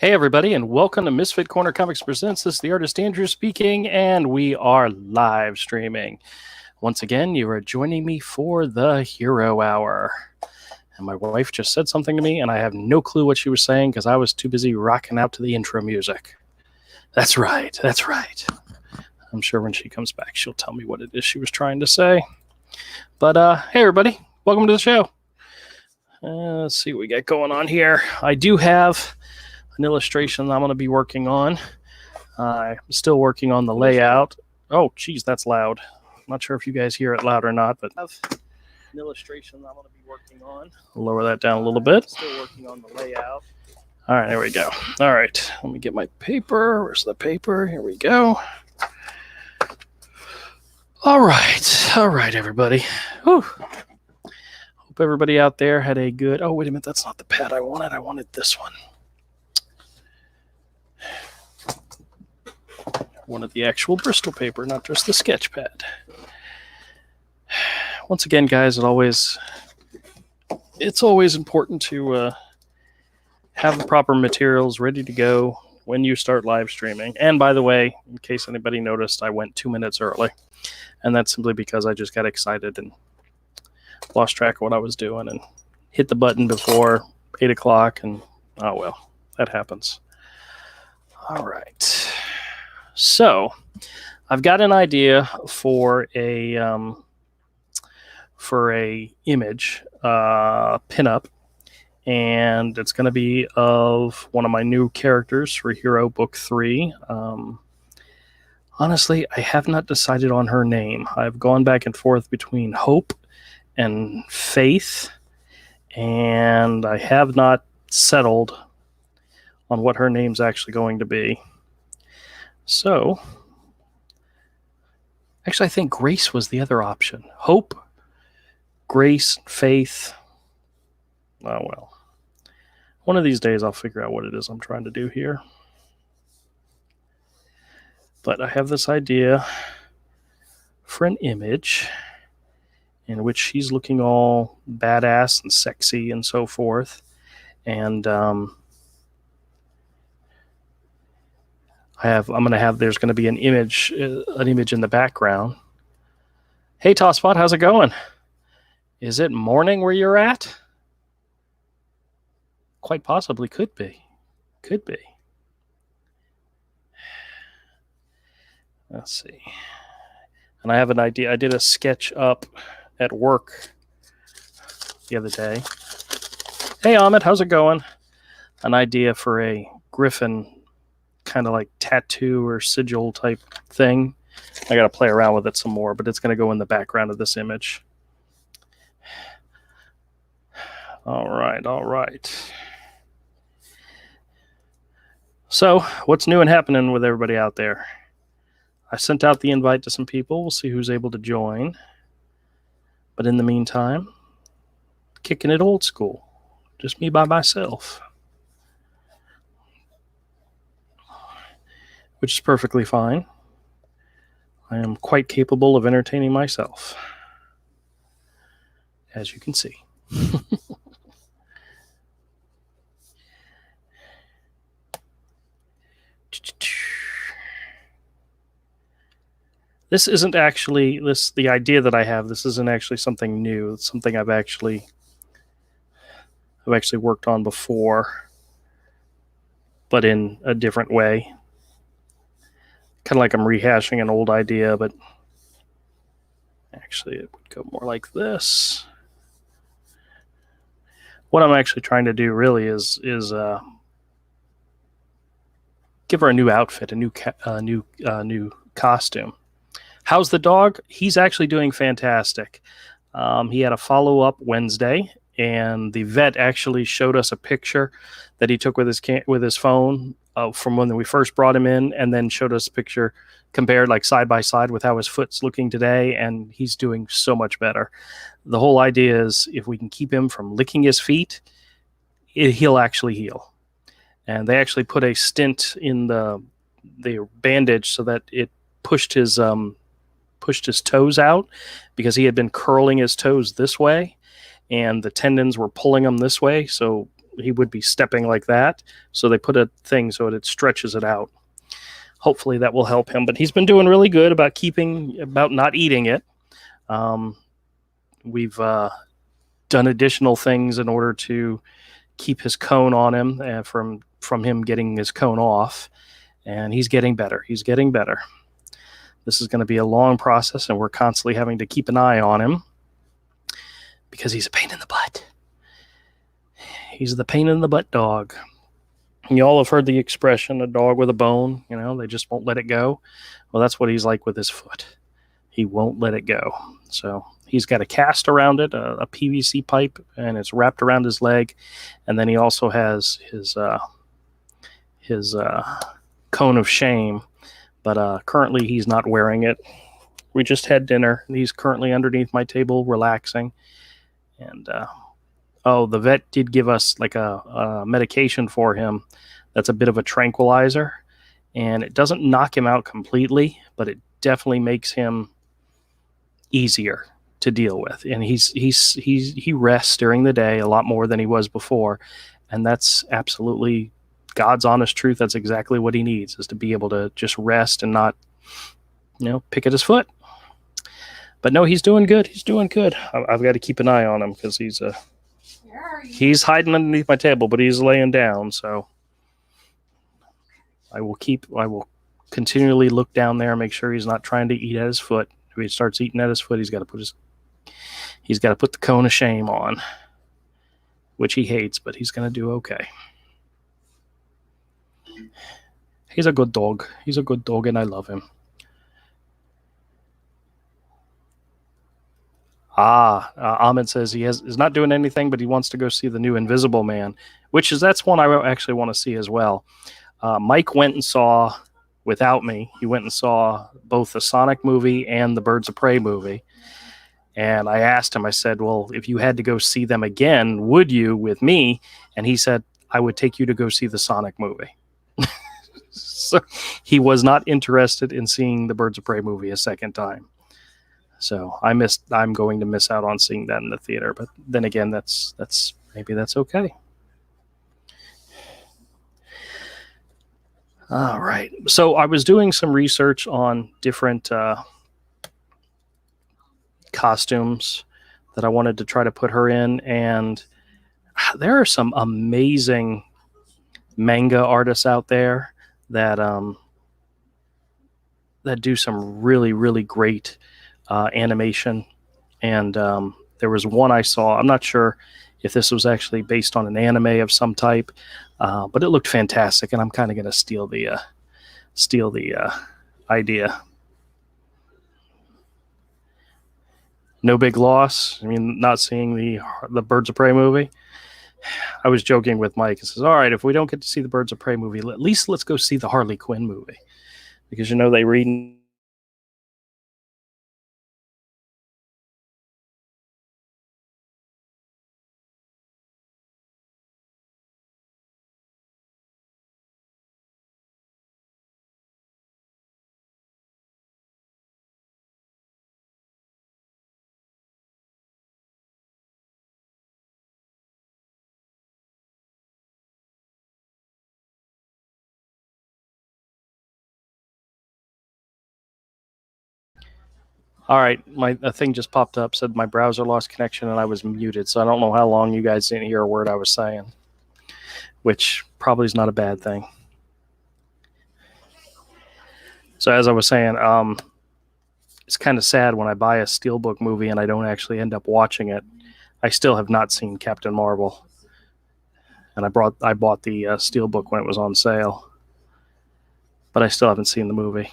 Hey, everybody, and welcome to Misfit Corner Comics Presents. This is the artist Andrew speaking, and we are live streaming. Once again, you are joining me for the Hero Hour. And my wife just said something to me, and I have no clue what she was saying because I was too busy rocking out to the intro music. That's right, that's right. I'm sure when she comes back, she'll tell me what it is she was trying to say. But, hey, everybody, welcome to the show. Let's see what we got going on here. I do have an illustration I'm going to be working on. I'm still working on the layout. Oh, geez, that's loud. I'm not sure if you guys hear it loud or not, but I have an illustration I'm going to be working on. I'll lower that down a little bit. Still working on the layout. All right, there we go. All right, let me get my paper. Where's the paper? Here we go. All right, everybody. Whew. Hope everybody out there had a good... Oh, wait a minute, that's not the pad I wanted. I wanted this one. Wanted the actual Bristol paper, not just the sketch pad. Once again, guys, it's always important to have the proper materials ready to go when you start live streaming. And by the way, in case anybody noticed, I went 2 minutes early. And that's simply because I just got excited and lost track of what I was doing and hit the button before 8 o'clock. And, oh, well, that happens. All right. So, I've got an idea for a image pinup, and it's going to be of one of my new characters for Hero Book 3. Honestly, I have not decided on her name. I've gone back and forth between Hope and Faith, and I have not settled on what her name's actually going to be. So, actually, I think Grace was the other option. Hope, Grace, Faith. Oh, well. One of these days, I'll figure out what it is I'm trying to do here. But I have this idea for an image in which she's looking all badass and sexy and so forth. And, there's going to be an image in the background. Hey, Tosspot, how's it going? Is it morning where you're at? Quite possibly could be. Could be. Let's see. And I have an idea. I did a sketch up at work the other day. Hey, Ahmed, how's it going? An idea for a griffin kind of like tattoo or sigil type thing. I got to play around with it some more, but it's going to go in the background of this image. All right. So, what's new and happening with everybody out there? I sent out the invite to some people. We'll see who's able to join. But in the meantime, kicking it old school. Just me by myself. Which is perfectly fine. I am quite capable of entertaining myself, as you can see. This isn't actually the idea that I have. This isn't actually something new. It's something I've actually worked on before, but in a different way. Kind of like I'm rehashing an old idea, but actually it would go more like this. What I'm actually trying to do really is give her a new outfit, a new costume. How's the dog? He's actually doing fantastic. He had a follow-up Wednesday, and the vet actually showed us a picture that he took with his phone from when we first brought him in, and then showed us a picture compared like side by side with how his foot's looking today, and he's doing so much better. The whole idea is if we can keep him from licking his feet, he'll actually heal. And they actually put a stint in the bandage so that it pushed his toes out because he had been curling his toes this way, and the tendons were pulling him this way, so he would be stepping like that. So they put a thing so it stretches it out. Hopefully that will help him. But he's been doing really good about not eating it. We've done additional things in order to keep his cone on him from him getting his cone off. And he's getting better. He's getting better. This is going to be a long process, and we're constantly having to keep an eye on him because he's a pain in the butt. He's the pain in the butt dog. You all have heard the expression, a dog with a bone, they just won't let it go. Well, that's what he's like with his foot. He won't let it go. So he's got a cast around it, a PVC pipe, and it's wrapped around his leg. And then he also has his cone of shame, but currently he's not wearing it. We just had dinner, and he's currently underneath my table relaxing. And the vet did give us like a medication for him that's a bit of a tranquilizer, and it doesn't knock him out completely, but it definitely makes him easier to deal with. And he rests during the day a lot more than he was before, and that's absolutely God's honest truth. That's exactly what he needs, is to be able to just rest and not pick at his foot. But no, he's doing good. He's doing good. I've got to keep an eye on him because he's hiding underneath my table, but he's laying down. So I will continually look down there and make sure he's not trying to eat at his foot. If he starts eating at his foot, he's got to put the cone of shame on, which he hates, but he's going to do okay. He's a good dog. He's a good dog, and I love him. Ahmed says he is not doing anything, but he wants to go see the new Invisible Man, that's one I actually want to see as well. Mike went and saw, without me, he went and saw both the Sonic movie and the Birds of Prey movie. And I asked him, I said, well, if you had to go see them again, would you with me? And he said, I would take you to go see the Sonic movie. So he was not interested in seeing the Birds of Prey movie a second time. So I'm going to miss out on seeing that in the theater. But then again, maybe that's okay. All right. So I was doing some research on different costumes that I wanted to try to put her in, and there are some amazing manga artists out there that do some really, really great animation. And there was one I saw. I'm not sure if this was actually based on an anime of some type, but it looked fantastic, and I'm kind of going to steal the idea. No big loss. I mean, not seeing the Birds of Prey movie. I was joking with Mike. He says, all right, if we don't get to see the Birds of Prey movie, at least let's go see the Harley Quinn movie. Because, they read... All right, my thing just popped up, said my browser lost connection and I was muted, so I don't know how long you guys didn't hear a word I was saying, which probably is not a bad thing. So as I was saying, it's kind of sad when I buy a Steelbook movie and I don't actually end up watching it. I still have not seen Captain Marvel, and I bought the Steelbook when it was on sale, but I still haven't seen the movie.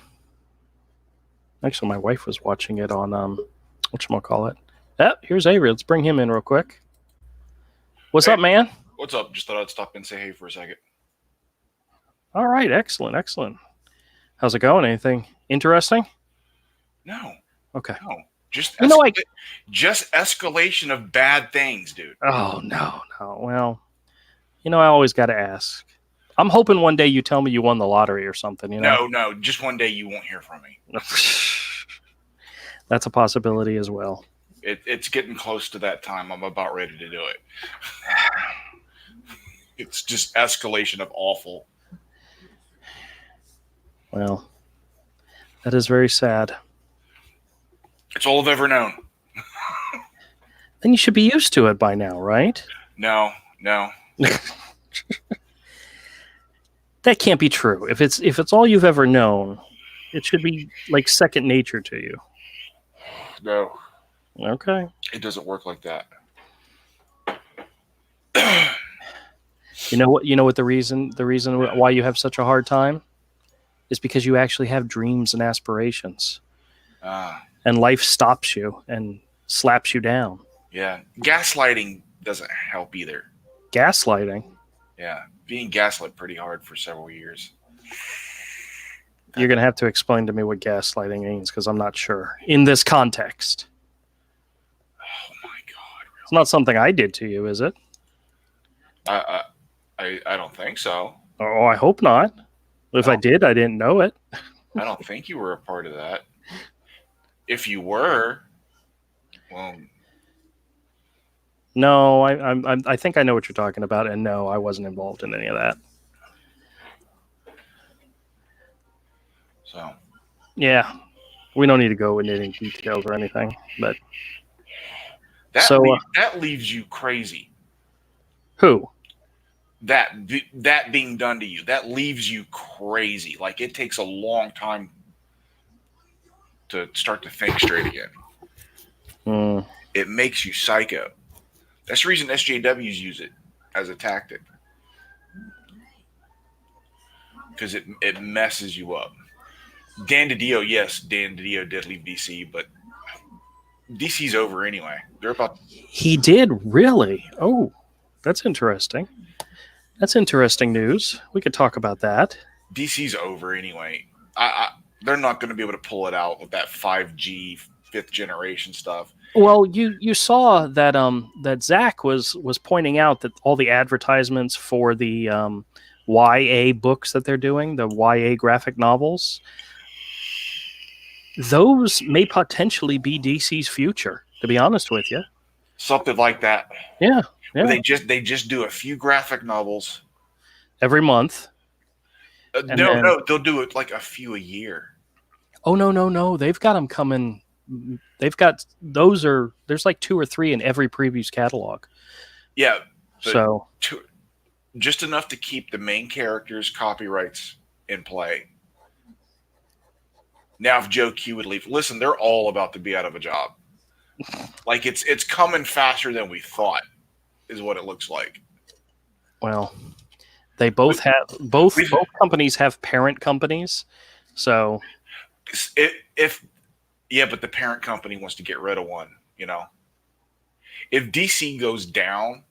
Actually, my wife was watching it on, whatchamacallit. Here's Avery. Let's bring him in real quick. What's up, man? What's up? Just thought I'd stop and say hey for a second. All right. Excellent. How's it going? Anything interesting? No. Okay. No. Just escalation of bad things, dude. Oh, no. Well, I always got to ask. I'm hoping one day you tell me you won the lottery or something, No. Just one day you won't hear from me. That's a possibility as well. It's getting close to that time. I'm about ready to do it. It's just escalation of awful. Well, that is very sad. It's all I've ever known. Then you should be used to it by now, right? No. That can't be true. If it's all you've ever known, it should be like second nature to you. No. Okay. It doesn't work like that. You know what the reason why you have such a hard time is because you actually have dreams and aspirations. And life stops you and slaps you down. Yeah. Gaslighting doesn't help either. Gaslighting? Yeah. Being gaslit pretty hard for several years. You're going to have to explain to me what gaslighting means, because I'm not sure. In this context. Oh my God. Really? It's not something I did to you, is it? I don't think so. Oh, I hope not. If I did, I didn't know it. I don't think you were a part of that. If you were, well... No, I think I know what you're talking about, and no, I wasn't involved in any of that. So, yeah, we don't need to go into any details or anything, but that leaves you crazy. Who? That being done to you, that leaves you crazy. Like, it takes a long time to start to think straight again. It makes you psycho. That's the reason SJWs use it as a tactic. Because it messes you up. Dan DiDio, yes, Dan DiDio did leave DC, but DC's over anyway. He did, really? Oh, that's interesting. That's interesting news. We could talk about that. DC's over anyway. They're not going to be able to pull it out with that 5G 5th generation stuff. Well, you saw that that Zach was pointing out that all the advertisements for the YA books that they're doing, the YA graphic novels, those may potentially be DC's future, to be honest with you. Something like that. Yeah. They just do a few graphic novels every month. No, they'll do it like a few a year. Oh, no. They've got them coming. They've got there's like 2 or 3 in every previous catalog. Yeah. So just enough to keep the main characters' copyrights in play. Now, if Joe Q would leave, listen, they're all about to be out of a job. Like, it's coming faster than we thought, is what it looks like. Well, they both both companies have parent companies, so but the parent company wants to get rid of one, you know. If DC goes down,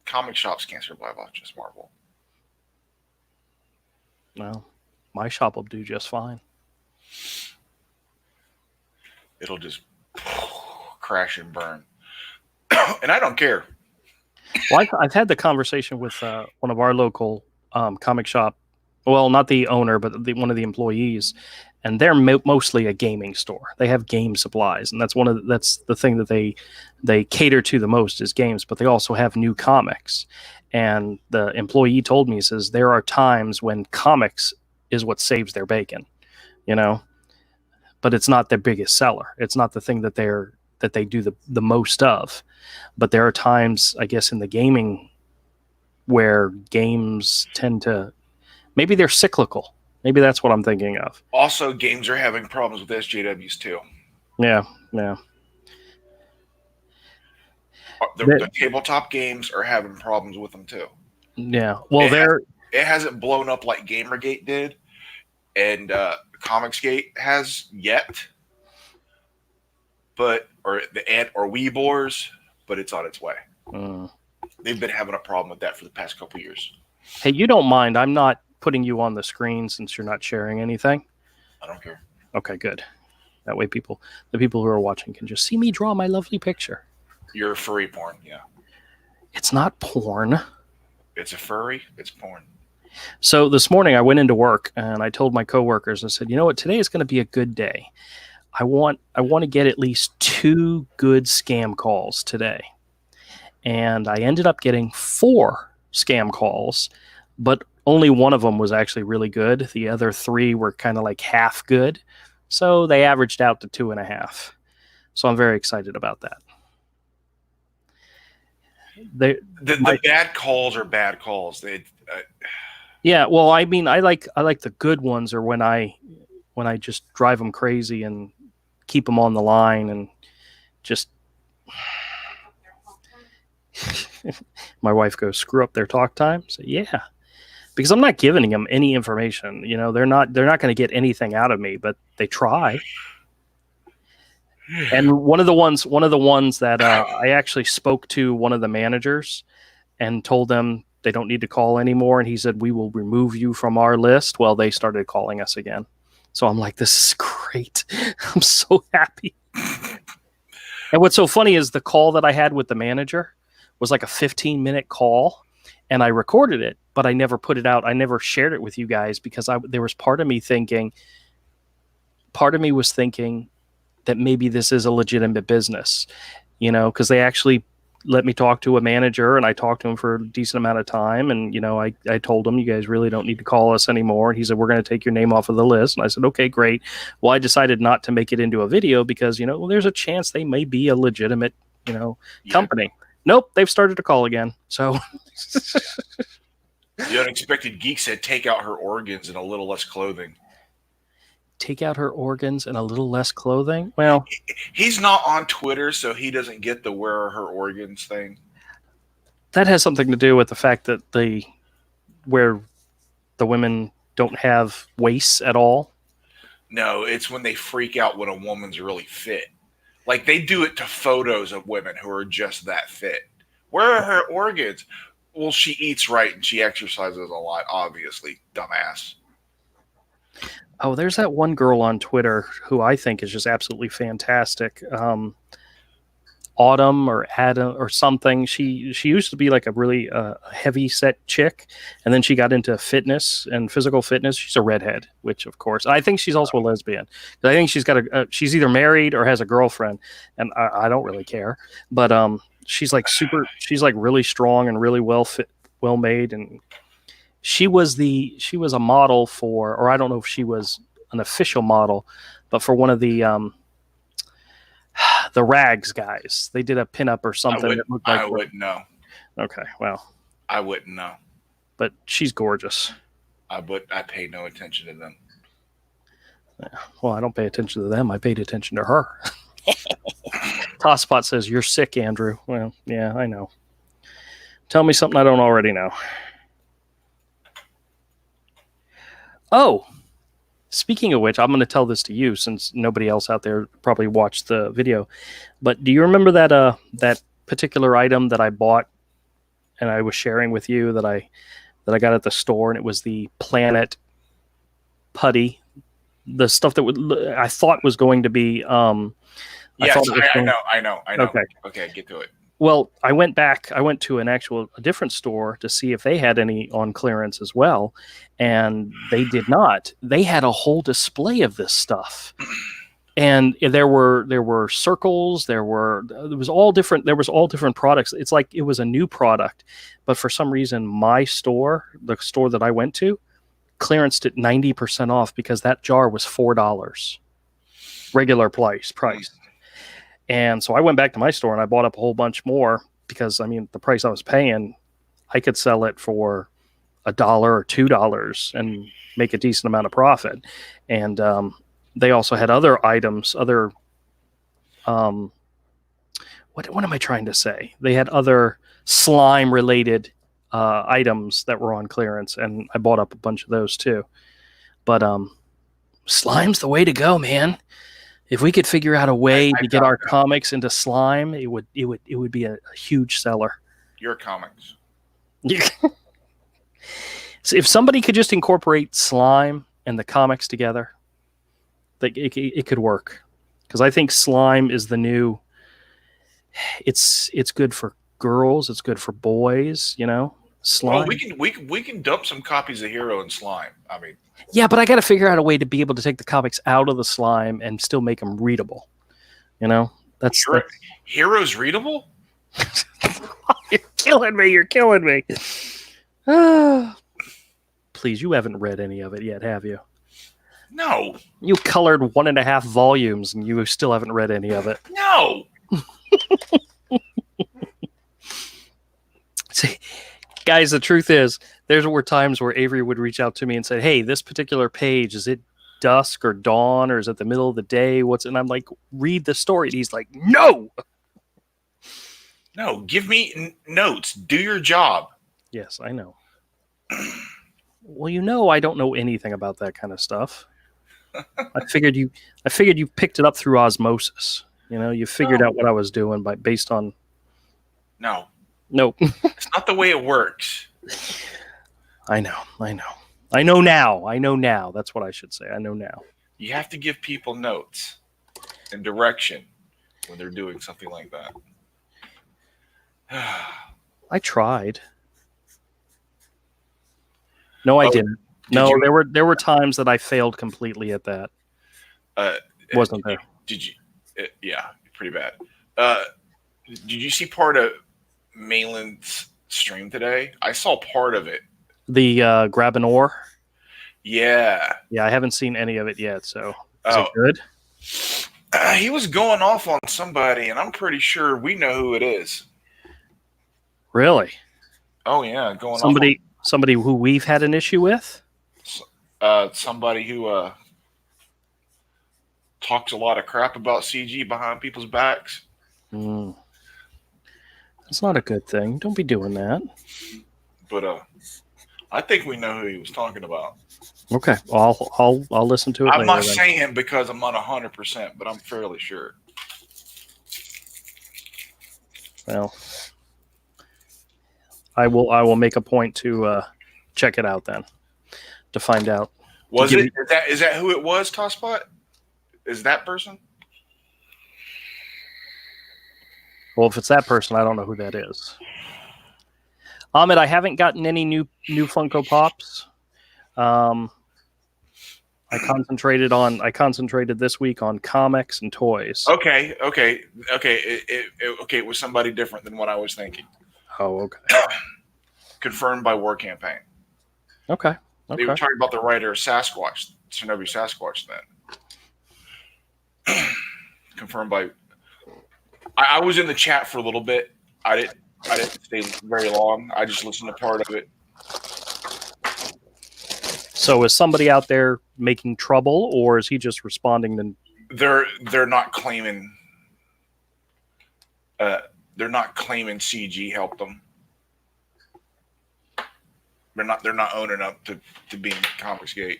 comic shops can't survive off just Marvel. Well, my shop will do just fine. It'll just crash and burn. And I don't care. Well, I've had the conversation with one of our local comic shop. Well, not the owner, but one of the employees, and they're mostly a gaming store. They have game supplies, and that's the thing that they cater to the most is games. But they also have new comics. And the employee told me, he says, there are times when comics is what saves their bacon, you know. But it's not their biggest seller. It's not the thing that they do the most of. But there are times, I guess, in the gaming where games tend to, maybe they're cyclical. Maybe that's what I'm thinking of. Also, games are having problems with SJWs too. Yeah. The tabletop games are having problems with them too. Yeah. Well, it hasn't blown up like Gamergate did, and Comicsgate has yet, or Weebors, but it's on its way. They've been having a problem with that for the past couple years. Hey, you don't mind? I'm not putting you on the screen since you're not sharing anything. I don't care. Okay, good. That way, the people who are watching can just see me draw my lovely picture. You're furry porn, yeah. It's not porn. It's a furry. It's porn. So this morning I went into work and I told my coworkers, I said, you know what, today is going to be a good day. I want to get at least 2 good scam calls today. And I ended up getting 4 scam calls, but only one of them was actually really good. The other 3 were kind of like half good. So they averaged out to 2.5. So I'm very excited about that. The bad calls are bad calls. Yeah, well, I mean, I like the good ones, or when I just drive them crazy and keep them on the line and just my wife goes, screw up their talk time. So yeah, because I'm not giving them any information. You know, they're not going to get anything out of me, but they try. And one of the ones that I actually spoke to one of the managers and told them they don't need to call anymore. And he said, we will remove you from our list. Well, they started calling us again. So I'm like, this is great. I'm so happy. And what's so funny is the call that I had with the manager was like a 15-minute call, and I recorded it, but I never put it out. I never shared it with you guys because there was part of me was thinking that maybe this is a legitimate business, you know, because they actually let me talk to a manager, and I talked to him for a decent amount of time. And, you know, I told him, you guys really don't need to call us anymore. And he said, we're going to take your name off of the list. And I said, okay, great. Well, I decided not to make it into a video because, you know, well, there's a chance they may be a legitimate, you know, company. Nope. They've started to call again. So the unexpected geek said, take out her organs and a little less clothing. Take out her organs and a little less clothing? Well, he's not on Twitter, so he doesn't get the where her organs thing. That has something to do with the fact that where the women don't have waists at all. No, it's when they freak out when a woman's really fit. Like, they do it to photos of women who are just that fit. Where are her organs? Well, she eats right and she exercises a lot, obviously, dumbass. Oh, there's that one girl on Twitter who I think is just absolutely fantastic. Autumn or Adam or something. She used to be like a really heavy set chick, and then she got into fitness and physical fitness. She's a redhead, which of course I think she's also a lesbian. I think she's got she's either married or has a girlfriend, and I don't really care. But she's like really strong and really well made, and she was a model for, or I don't know if she was an official model, but for one of the Rags guys. They did a pinup or something that looked like. I wouldn't know. Okay, well, I wouldn't know. But she's gorgeous. I pay no attention to them. Yeah, well, I don't pay attention to them. I paid attention to her. Tosspot says, you're sick, Andrew. Well, yeah, I know. Tell me something I don't already know. Oh, speaking of which, I'm going to tell this to you since nobody else out there probably watched the video. But do you remember that particular item that I bought and I was sharing with you that I got at the store, and it was the Planet Putty, the stuff that I thought was going to be. Yes, I know. Okay, get to it. Well, I went to a different store to see if they had any on clearance as well, and they did not. They had a whole display of this stuff, and there were circles. There was all different products. It's like it was a new product, but for some reason, the store that I went to, clearanced it 90% off because that jar was $4, regular price. And so I went back to my store and I bought up a whole bunch more because, I mean, the price I was paying, I could sell it for $1 or $2 and make a decent amount of profit. And they also had other items, what am I trying to say? They had other slime related items that were on clearance, and I bought up a bunch of those too. But slime's the way to go, man. If we could figure out a way to get our comics into slime, it would be a huge seller. Your comics. So if somebody could just incorporate slime and the comics together, it could work. Because I think slime is the new. It's good for girls. It's good for boys. You know, slime. Well, we can dump some copies of Hero in slime. I mean. Yeah, but I got to figure out a way to be able to take the comics out of the slime and still make them readable. You know, that's Hero's readable. You're killing me. Please, you haven't read any of it yet, have you? No. You colored 1.5 volumes and you still haven't read any of it. No. See, guys, the truth is, there were times where Avery would reach out to me and say, hey, this particular page, is it dusk or dawn, or is it the middle of the day? And I'm like, read the story. And he's like, no. No, give me notes. Do your job. Yes, I know. Well, I don't know anything about that kind of stuff. I figured you picked it up through osmosis. You figured out what I was doing based on. No. Nope. It's not the way it works. I know. I know now. That's what I should say. I know now. You have to give people notes and direction when they're doing something like that. I tried. No, I didn't. No, there were times that I failed completely at that. Wasn't there? Did you? Yeah, pretty bad. Did you see part of Malin's stream today? I saw part of it. The grab an oar? Yeah. Yeah, I haven't seen any of it yet, so is it good? He was going off on somebody, and I'm pretty sure we know who it is. Really? Oh, yeah. Going somebody who we've had an issue with? Somebody who talks a lot of crap about CG behind people's backs. That's not a good thing. Don't be doing that. But I think we know who he was talking about. Okay, I'll listen to it. I'm not saying because I'm not 100%, but I'm fairly sure. Well, I will make a point to check it out then to find out. Was it? Is that who it was, Tosspot? Is that person? Well, if it's that person, I don't know who that is. Ahmed, I haven't gotten any new Funko Pops. I concentrated this week on comics and toys. Okay. It was somebody different than what I was thinking. Oh, okay. Confirmed by War Campaign. Okay. They were talking about the writer Sasquatch, Shinobi Sasquatch then. Confirmed by... I was in the chat for a little bit. I didn't stay very long. I just listened to part of it. So is somebody out there making trouble, or is he just responding to... They're not claiming CG helped them. They're not owning up to being Comicsgate.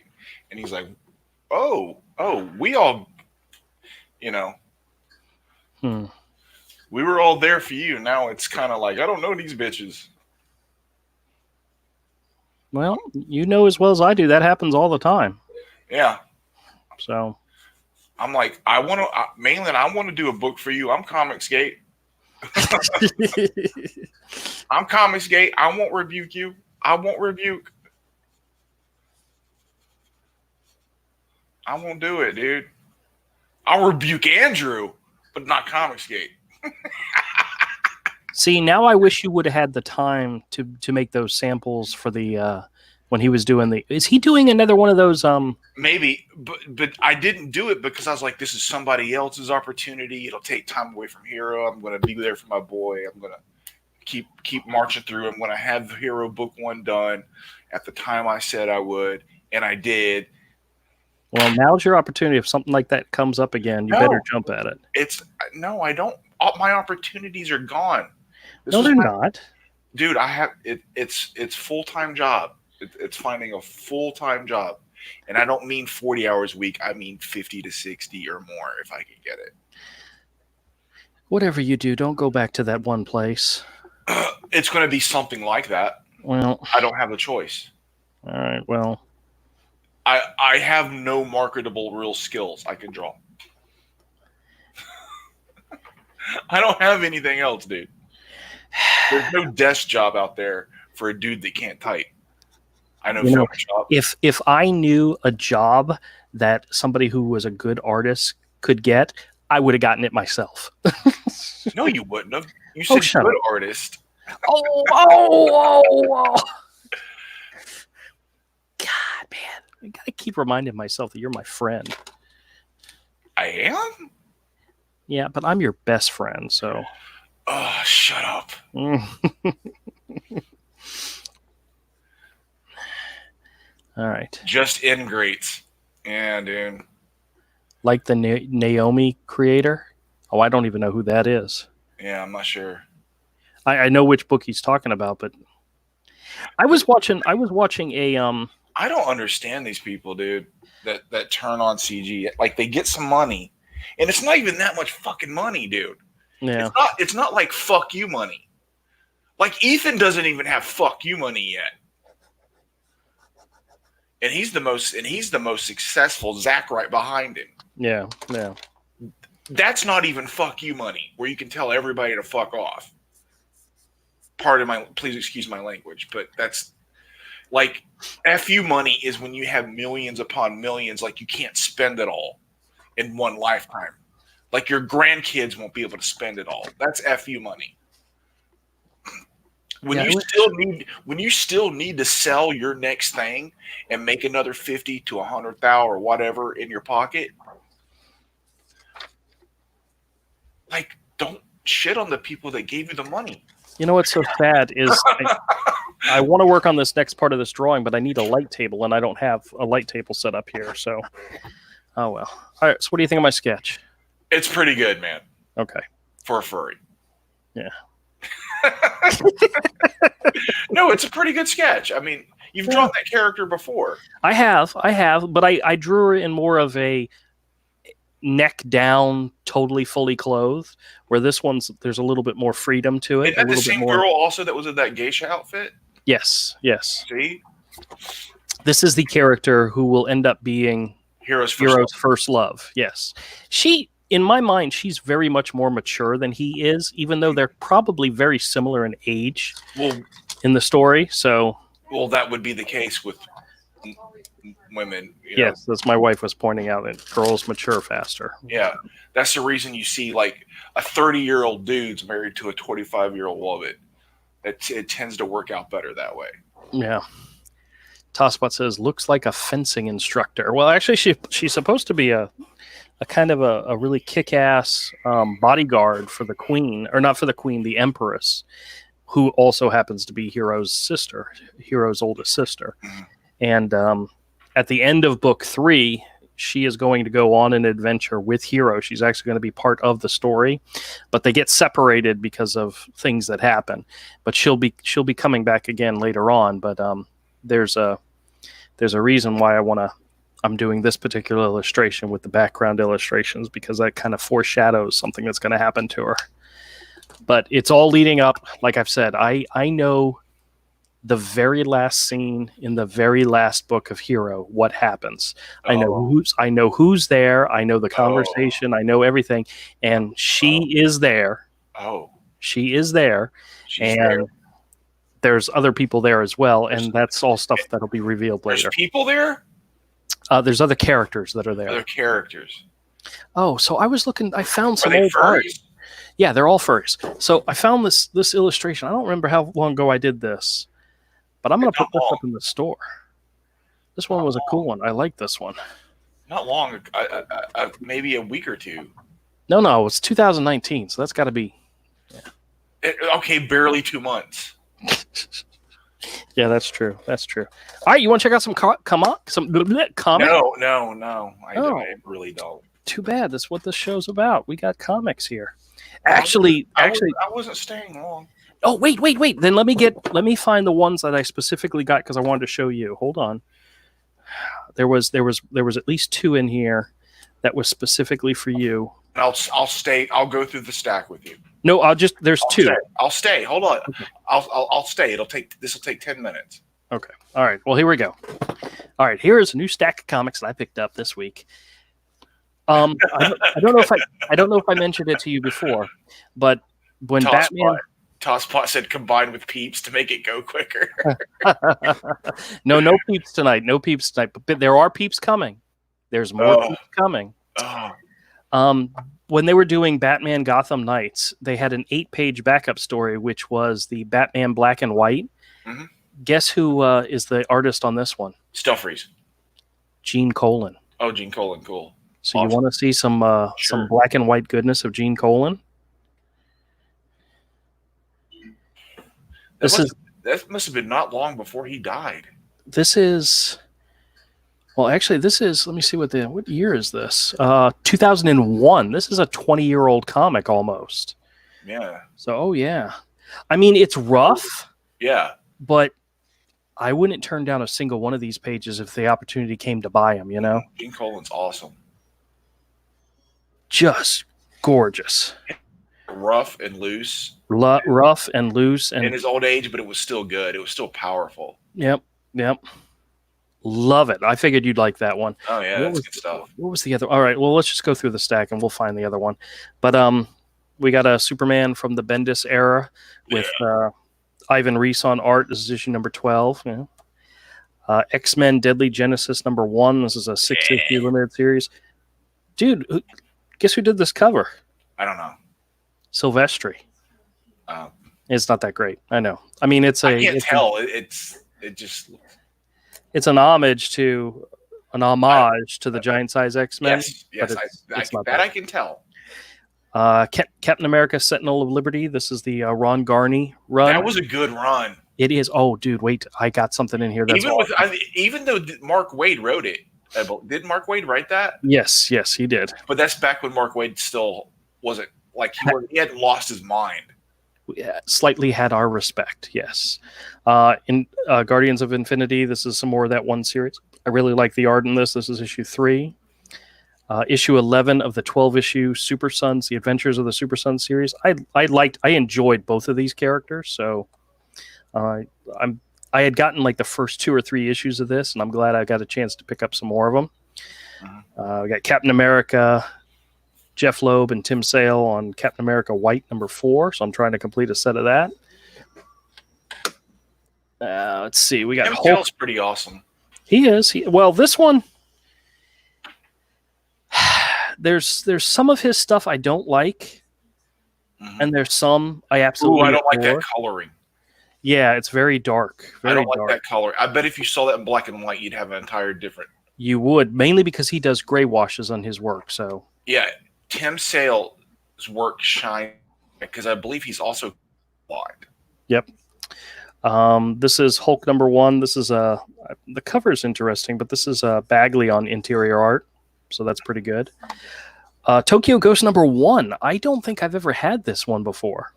And he's like, oh, we all, we were all there for you. Now it's kind of like, I don't know these bitches. Well, you know as well as I do, that happens all the time. Yeah. So I'm like, Mainland, I want to do a book for you. I'm Comicsgate. I'm Comicsgate. I won't rebuke you. I won't rebuke. I won't do it, dude. I'll rebuke Andrew, but not Comicsgate. See, now I wish you would have had the time to make those samples for the when he was doing the... Is he doing another one of those? Maybe, but I didn't do it because I was like, this is somebody else's opportunity. It'll take time away from Hero. I'm going to be there for my boy. I'm going to keep marching through. I'm going to have the Hero book 1 done at the time I said I would, and I did. Well, now's your opportunity. If something like that comes up again, you better jump at it. No, I don't. All my opportunities are gone. No, they're not. Dude, I have it. It's full-time job. It's finding a full-time job, and I don't mean 40 hours a week. I mean 50 to 60 or more if I can get it. Whatever you do, don't go back to that one place. It's going to be something like that. Well, I don't have a choice. All right. Well, I have no marketable real skills I can draw. I don't have anything else, dude. There's no desk job out there for a dude that can't type. I know Photoshop. If I knew a job that somebody who was a good artist could get, I would have gotten it myself. No, you wouldn't have. You said good artist. Oh. Man, I gotta keep reminding myself that you're my friend. I am? Yeah, but I'm your best friend, so. Oh, shut up. All right. Just ingrates. Yeah, dude. Like the Naomi creator? Oh, I don't even know who that is. Yeah, I'm not sure. I know which book he's talking about, but I was watching a I don't understand these people, dude, that turn on CG. Like, they get some money, and it's not even that much fucking money, dude. Yeah. It's not like fuck you money. Like, Ethan doesn't even have fuck you money yet. And he's the most successful. Zach right behind him. Yeah. That's not even fuck you money, where you can tell everybody to fuck off. Please excuse my language, but that's like FU money is when you have millions upon millions, like you can't spend it all in one lifetime. Like your grandkids won't be able to spend it all. That's FU money. When you still need to sell your next thing and make another 50 to 100,000 or whatever in your pocket, like, don't shit on the people that gave you the money. You know what's so sad is I want to work on this next part of this drawing, but I need a light table, and I don't have a light table set up here. So, oh well. All right. So, what do you think of my sketch? It's pretty good, man. Okay. For a furry. Yeah. No, it's a pretty good sketch. I mean, you've drawn that character before. I have, but I drew her in more of a neck down, totally fully clothed, where this one's there's a little bit more freedom to it. Is that the same girl also that was in that geisha outfit? Yes. See? This is the character who will end up being Hero's first love. Yes. In my mind, she's very much more mature than he is, even though they're probably very similar in age in the story. So, well, that would be the case with women. Yes, as my wife was pointing out, that girls mature faster. Yeah, that's the reason you see like a 30-year-old dude's married to a 25-year-old woman. It tends to work out better that way. Yeah. Tosspot says, looks like a fencing instructor. Well, actually, she's supposed to be a kind of a really kick-ass bodyguard for the queen, or not for the queen, the empress, who also happens to be Hero's oldest sister. And at the end of book 3, she is going to go on an adventure with Hero. She's actually going to be part of the story, but they get separated because of things that happen. But she'll be coming back again later on. But there's a reason why I'm doing this particular illustration with the background illustrations, because that kind of foreshadows something that's going to happen to her. But it's all leading up. Like I've said, I know the very last scene in the very last book of Hero, what happens. I know who's there. I know the conversation. I know everything. And she is there. She is there. She's there. There's other people there as well. And that's all stuff that'll be revealed later. There's people there? There's other characters that are there. Other characters. Oh, so I was looking. I found some old art. Yeah, they're all furries. So I found this illustration. I don't remember how long ago I did this, but I'm going to put this up in the store. This one was a cool one. I like this one. Not long. Maybe a week or two. No, it's 2019. So that's got to be. Yeah. Okay, barely 2 months. Yeah, that's true. All right, you want to check out some comics? No. I really don't. Too bad. That's what this show's about. We got comics here. Actually, I wasn't staying long. Oh, wait. Then let me find the ones that I specifically got because I wanted to show you. Hold on. There was at least 2 in here that was specifically for you. I'll stay. I'll go through the stack with you. No, there's 2. I'll stay. Hold on. Okay. I'll stay. This will take 10 minutes. Okay. All right. Well, here we go. All right. Here is a new stack of comics that I picked up this week. I don't know if I mentioned it to you before, but when Tosspot said combine with Peeps to make it go quicker. No Peeps tonight. But there are Peeps coming. There's more Peeps coming. When they were doing Batman Gotham Knights, they had an 8-page backup story, which was the Batman Black and White. Mm-hmm. Guess who is the artist on this one? Stuffries. Gene Colan. Oh, Gene Colan, cool. So Awesome. you want to see some black and white goodness of Gene Colan? That must have been not long before he died. This is, well, actually, this is, let me see what year is this? 2001. This is a 20-year-old comic almost. Yeah. So, oh yeah. I mean, it's rough. Yeah. But I wouldn't turn down a single one of these pages if the opportunity came to buy them, you know? Gene Colan's awesome. Just gorgeous. Rough and loose. Rough and loose. And in his old age, but it was still good. It was still powerful. Yep. Love it. I figured you'd like that one. Oh, yeah, that's good stuff. What was the other? All right, well, let's just go through the stack and we'll find the other one. But we got a Superman from the Bendis era with Ivan Reis on art. This is issue number 12. Yeah. X-Men Deadly Genesis number 1. This is a 6-issue limited series. Dude, guess who did this cover? I don't know. Silvestri. It's not that great. I know. I mean, I can't tell. It's an homage to the giant size X-Men. Yes, I can tell. Captain America: Sentinel of Liberty. This is the Ron Garney run. That was a good run. It is. Oh, dude, wait! I got something in here. That's even though Mark Waid wrote it, did Mark Waid write that? Yes, he did. But that's back when Mark Waid still wasn't like he hadn't lost his mind. Slightly had our respect. Yes. In Guardians of Infinity, this is some more of that one series. I really like the art in this. This is issue 3. Issue 11 of the 12-issue Super Sons, The Adventures of the Super Sons series. I enjoyed both of these characters, so I had gotten like the first 2 or 3 issues of this, and I'm glad I got a chance to pick up some more of them. We got Captain America, Jeff Loeb and Tim Sale on Captain America White number 4, so I'm trying to complete a set of that. Let's see, we got Tim Sale's pretty awesome. He is. Well, this one. There's some of his stuff I don't like, and there's some I absolutely. I don't like that coloring. Yeah, it's very dark. I don't like that color. I bet if you saw that in black and white, you'd have an entire different. You would, mainly because he does gray washes on his work. So yeah, Tim Sale's work shines because I believe he's also blind. Yep. This is Hulk number 1. This is the cover is interesting, but this is Bagley on interior art. So that's pretty good. Tokyo Ghost number 1. I don't think I've ever had this one before.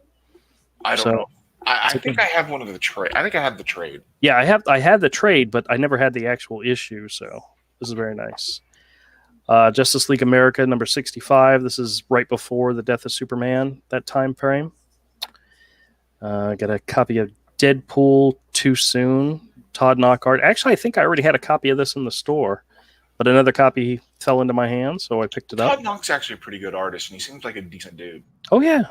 I don't know. I think I have one of the trade. I think I have the trade. Yeah, I had the trade, but I never had the actual issue. So this is very nice. Justice League America number 65. This is right before the death of Superman, that time frame. Got a copy of Deadpool Too Soon, Todd Knockart. Actually, I think I already had a copy of this in the store, but another copy fell into my hands, so I picked it up. Todd Knock's actually a pretty good artist, and he seems like a decent dude. Oh yeah.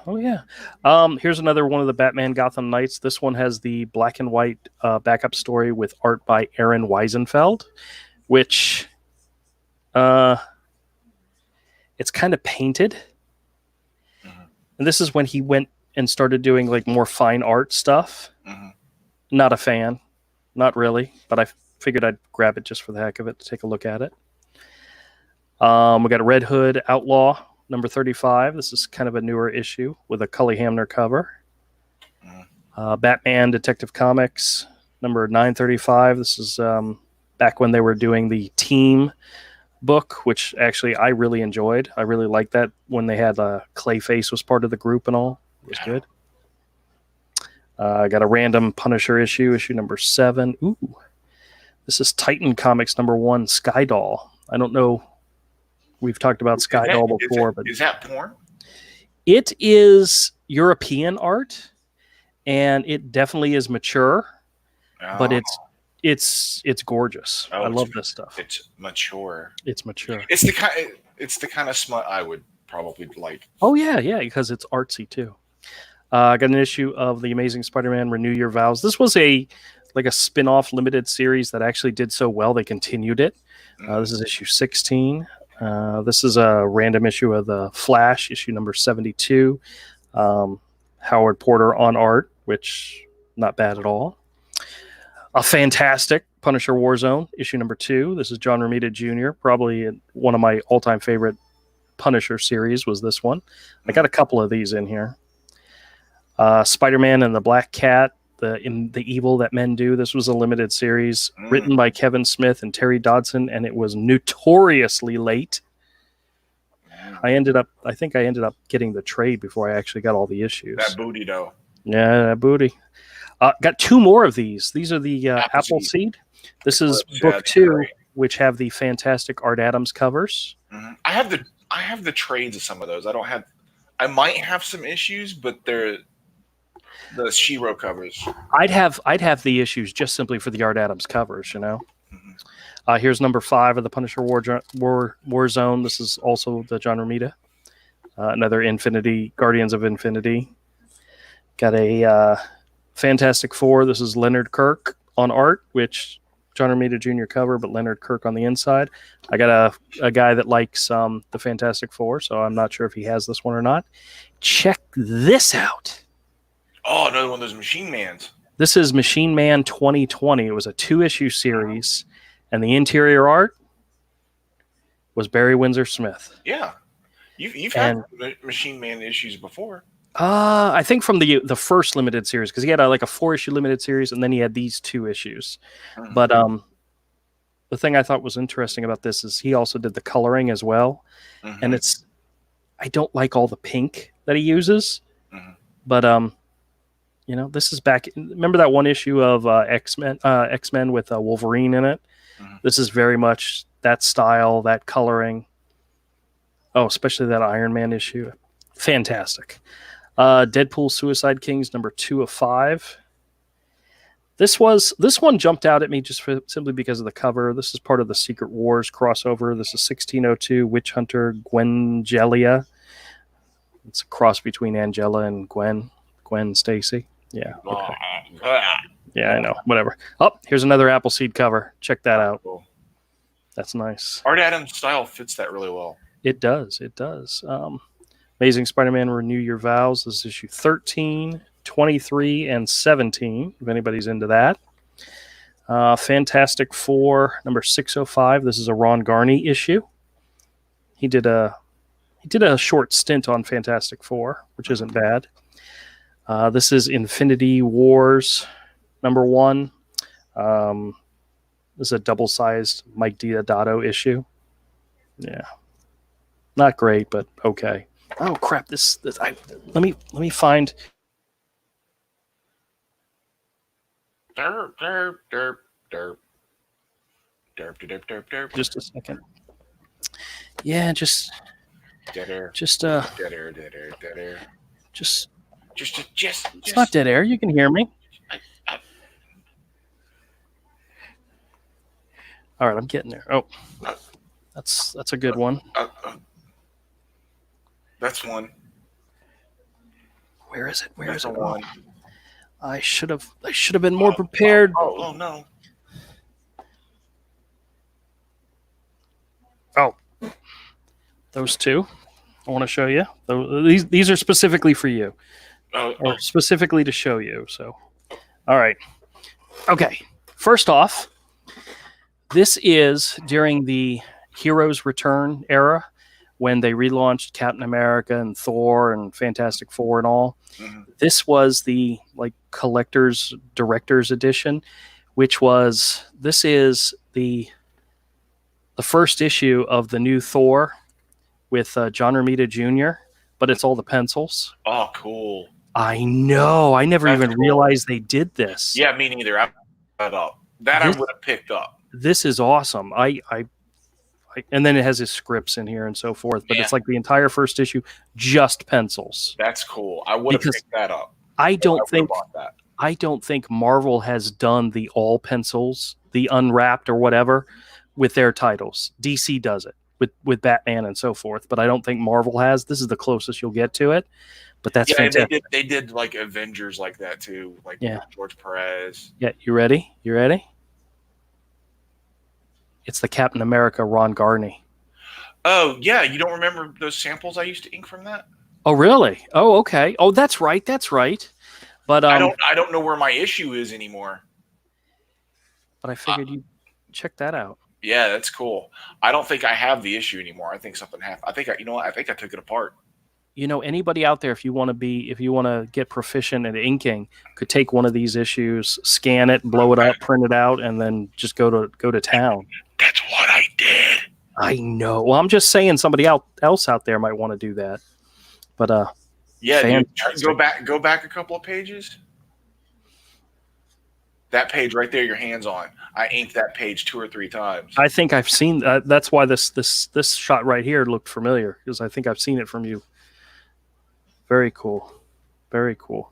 Here's another one of the Batman Gotham Knights. This one has the black and white backup story with art by Aaron Weisenfeld, which it's kind of painted. And this is when he went and started doing like more fine art stuff. Not a fan, not really, but I figured I'd grab it just for the heck of it to take a look at it. We got a Red Hood Outlaw number 35. This is kind of a newer issue with a Cully Hamner cover. Batman Detective Comics number 935. This is back when they were doing the team book, which actually I really enjoyed. I really liked that when they had Clayface was part of the group and all. It was good. I got a random Punisher issue number 7. Ooh, this is Titan Comics number 1, Skydoll. I don't know. We've talked about Skydoll before, but is that porn? It is European art, and it definitely is mature, but it's gorgeous. I love this stuff. It's mature. It's mature. It's the kind of smut I would probably like. Oh yeah, because it's artsy too. I got an issue of The Amazing Spider-Man Renew Your Vows. This was a spin-off limited series that actually did so well they continued it. This is issue 16. This is a random issue of The Flash, issue number 72. Howard Porter on art, which not bad at all. A fantastic Punisher Warzone, issue number 2. This is John Romita Jr. Probably one of my all-time favorite Punisher series was this one. I got a couple of these in here. Spider-Man and the Black Cat, the Evil That Men Do. This was a limited series written by Kevin Smith and Terry Dodson, and it was notoriously late. I think I ended up getting the trade before I actually got all the issues. That booty, though. Yeah, that booty. Got 2 more of these. These are the Appleseed. This is book 2, which have the fantastic Art Adams covers. Mm-hmm. I have the trades of some of those. I might have some issues, but they're the Shiro covers. I'd have the issues just simply for the Art Adams covers, you know. Mm-hmm. Here's number 5 of the Punisher Warzone. This is also the John Romita. Another Guardians of Infinity. Got a Fantastic Four. This is Leonard Kirk on art, which John Romita Jr. cover, but Leonard Kirk on the inside. I got a guy that likes the Fantastic Four, so I'm not sure if he has this one or not. Check this out. Oh, another one of those Machine Mans. This is Machine Man 2020. It was a 2-issue series, and the interior art was Barry Windsor Smith. Yeah. You've had Machine Man issues before. I think from the first limited series, because he had a 4-issue limited series, and then he had these 2 issues. Mm-hmm. But the thing I thought was interesting about this is he also did the coloring as well. Mm-hmm. And I don't like all the pink that he uses, but you know, this is back. Remember that one issue of X-Men with Wolverine in it? Mm-hmm. This is very much that style, that coloring. Oh, especially that Iron Man issue. Fantastic. Deadpool Suicide Kings number 2 of 5. This one jumped out at me just simply because of the cover. This is part of the Secret Wars crossover. This is 1602 Witch Hunter Gwengelia. It's a cross between Angela and Gwen Stacy. Yeah. Okay. Yeah, I know. Whatever. Oh, here's another Appleseed cover. Check that out. Cool. That's nice. Art Adams' style fits that really well. It does. Amazing Spider-Man Renew Your Vows. This is issue 13, 23, and 17, if anybody's into that. Fantastic Four, number 605. This is a Ron Garney issue. He did a short stint on Fantastic Four, which isn't bad. This is Infinity Wars, number 1. This is a double-sized Mike Diodato issue. Yeah. Not great, but okay. Oh crap! Let me find. Derp, derp, derp, derp. Derp, derp, derp, derp. Just a second. Yeah, just. Dead air. Just Dead air, dead air, dead air. Just. It's not dead air. You can hear me. All right, I'm getting there. Oh, that's a good one. That's one. Where is it? Where is it? One. I should have been more prepared. Oh no. Oh, those 2. I want to show you. These are specifically for you, or specifically to show you. So, all right. Okay. First off, this is during the Heroes Return era, when they relaunched Captain America and Thor and Fantastic Four and all. Mm-hmm. This was the collector's director's edition, this is the first issue of the new Thor with John Romita Jr., but it's all the pencils. Oh, cool. I know. I never even realized they did this. Yeah, me neither. I would have picked up. This is awesome. And then it has his scripts in here and so forth, but it's like the entire first issue, just pencils. That's cool. I would have picked that up. I don't think Marvel has done the all pencils, the unwrapped or whatever, with their titles. DC does it with Batman and so forth, but I don't think Marvel has. This is the closest you'll get to it, but that's fantastic. They did like Avengers like that too, George Perez. Yeah, you ready? It's the Captain America Ron Garney. Oh, yeah. You don't remember those samples I used to ink from that? Oh, really? Oh, okay. Oh, that's right. But I don't know where my issue is anymore. but I figured you'd check that out. Yeah, that's cool. I don't think I have the issue anymore. I think something happened. I think you know what? I think I took it apart. Anybody out there, if you want to get proficient at inking, could take one of these issues, scan it, blow it up, print it out, and then just go to town. That's what I did. I know. Well, I'm just saying somebody else out there might want to do that. But yeah, dude, go back a couple of pages. That page right there, your hands on. I inked that page 2 or 3 times. I think I've seen. That's why this shot right here looked familiar, because I think I've seen it from you. Very cool. Very cool.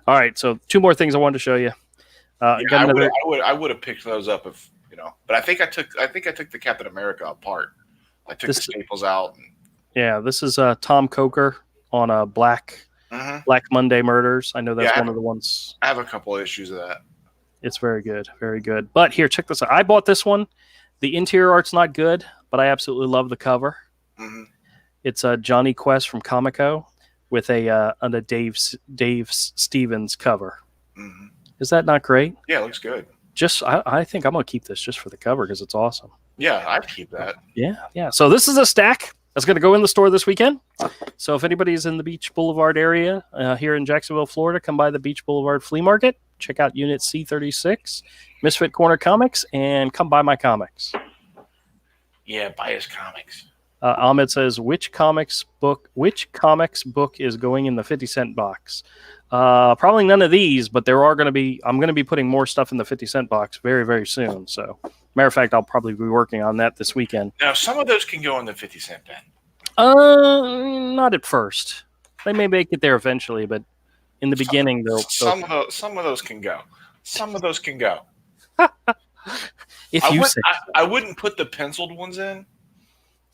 All right, so 2 more things I wanted to show you. I would have picked those up if but I think I took the Captain America apart. I took the staples out. Yeah, this is Tom Coker on Black Monday Murders. I know that's one of the ones. I have a couple of issues of that. It's very good, very good. But here, check this out. I bought this one. The interior art's not good, but I absolutely love the cover. Mm-hmm. It's Johnny Quest from Comico with a Dave Stevens cover. Mm-hmm. Is that not great? Yeah, it looks good. I think I'm gonna keep this just for the cover because it's awesome. Yeah, I'd keep that. Yeah. So this is a stack that's gonna go in the store this weekend. So if anybody's in the Beach Boulevard area here in Jacksonville, Florida, come by the Beach Boulevard Flea Market. Check out Unit C36, Misfit Corner Comics, and come buy my comics. Yeah, buy his comics. Ahmed says, which comics book is going in the 50-cent box? Probably none of these, but I'm going to be putting more stuff in the 50-cent box very, very soon. So, matter of fact, I'll probably be working on that this weekend. Now, some of those can go in the 50-cent bin. Not at first. They may make it there eventually, but in the beginning, some of those can go. Some of those can go. I wouldn't put the penciled ones in.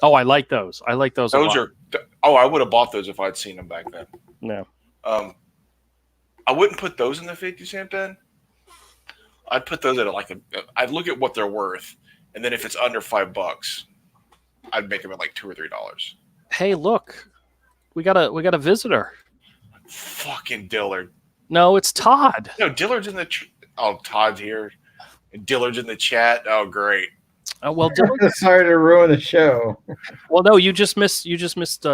Oh, I like those. I like those. I would have bought those if I'd seen them back then. No. I wouldn't put those in the 50-cent bin. I'd put those at I'd look at what they're worth, and then if it's under $5, I'd make them at like $2 or $3. Hey, look, we got a visitor. Fucking Dillard. No, it's Todd. No, Dillard's in the. Todd's here. Dillard's in the chat. Oh, great. Well, sorry to ruin the show. Well, no, you just missed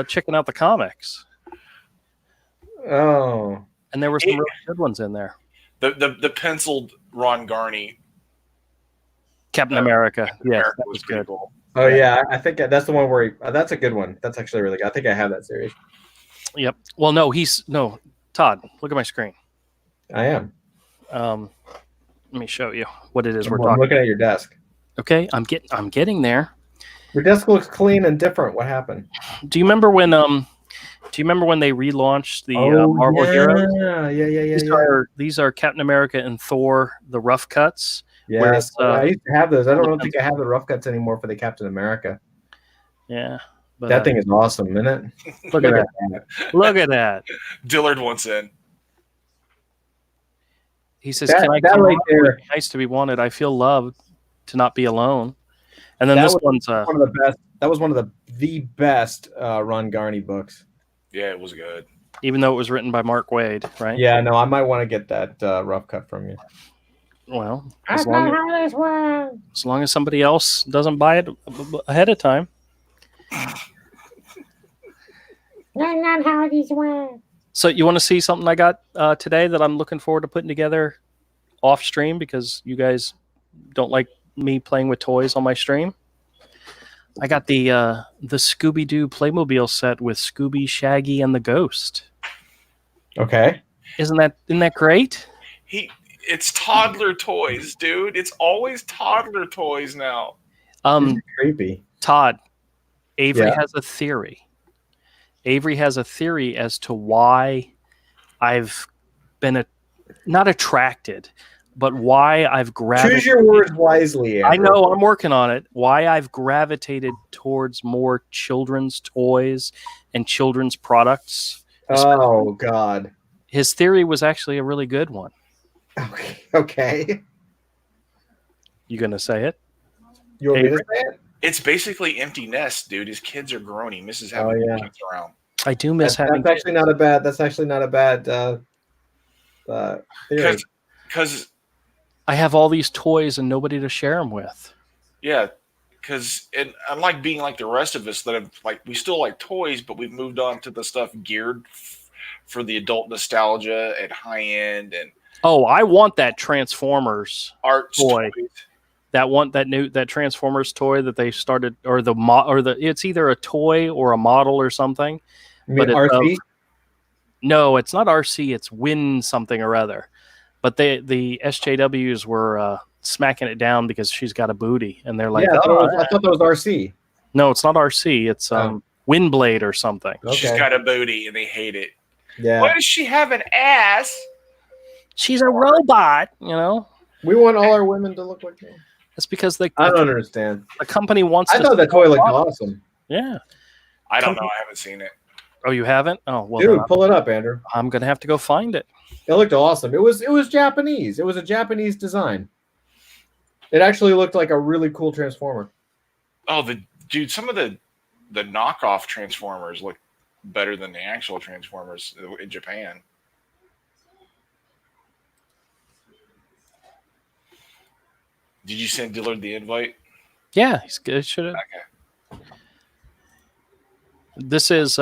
checking out the comics. Oh, and there were some really good ones in there. The penciled Ron Garney, Captain America. Yeah, that was good. Cool. Oh yeah, I think that's the one where that's a good one. That's actually really good. I think I have that series. Yep. Well, no, Todd. Look at my screen. I am. Let me show you what it is we're talking. talking. I'm looking at your desk. Okay, I'm getting there. Your desk looks clean and different. What happened? Do you remember when they relaunched the Marvel Heroes? Yeah. These are Captain America and Thor, the rough cuts. Yes, I used to have those. I don't think I have the rough cuts anymore for the Captain America. Yeah. But, that thing is awesome, isn't it? Look at that. Look at that. Dillard wants in. He says, "Can I come right there? Nice to be wanted. I feel loved to not be alone." And then this one's one of the best. That was one of the best Ron Garney books. Yeah, it was good. Even though it was written by Mark Waid, right? Yeah, no, I might want to get that rough cut from you. Well, as long as somebody else doesn't buy it ahead of time. Not how these work. So you want to see something I got today that I'm looking forward to putting together off stream because you guys don't like me playing with toys on my stream? I got the Scooby-Doo Playmobil set with Scooby, Shaggy, and the Ghost. Okay. Isn't that great? It's toddler toys, dude. It's always toddler toys now. Creepy. Todd, Avery has a theory. Avery has a theory as to why I've been not attracted, but why I've gravitated. Choose your words wisely, Avery. I know, I'm working on it. Why I've gravitated towards more children's toys and children's products. Oh, God. His theory was actually a really good one. Okay. You going to say it? You want me to say it? It's basically empty nest, dude. His kids are grown. He misses having kids around. I do miss having kids. That's actually not a bad theory. Because I have all these toys and nobody to share them with. Yeah, because unlike being like the rest of us that have like we still like toys, but we've moved on to the stuff geared for the adult nostalgia and high end and Oh, I want that Transformers arts toy. toys. That Transformers toy that they started, or it's either a toy or a model or something. You mean But RC? No, it's not RC. It's Win something or other. But the SJWs were smacking it down because she's got a booty, and they're like, Yeah, I thought that was RC. no, it's not RC. It's Windblade or something. Okay. She's got a booty and they hate it. Yeah. Why does she have an ass? She's a robot, you know. We want all our women to look like me. That's because I don't understand. the company wants. I thought that toy looked awesome. Yeah. I don't know. I haven't seen it. Oh, you haven't? Oh, well, Dude, pull it up, Andrew. I'm gonna have to go find it. It looked awesome. It was Japanese. It was a Japanese design. It actually looked like a really cool Transformer. Oh, some of the knockoff Transformers look better than the actual Transformers in Japan. Did you send Dillard the invite? Yeah, he's good. Should have. Okay. This is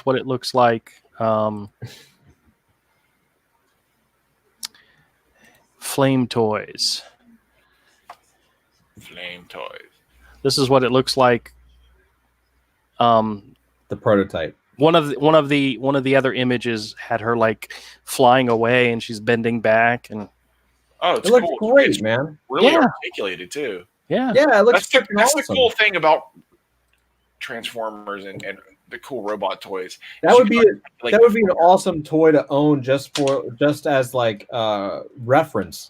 what it looks like. Flame toys. Flame toys. This is what it looks like. The prototype. One of the other images had her like flying away, and she's bending back, and Oh, it's It looks cool. great, It's man. really Yeah. articulated too. yeah, Yeah, it looks That's freaking the awesome. cool thing about Transformers and the cool robot toys. That would be Like, that would be an awesome toy to own just as like reference.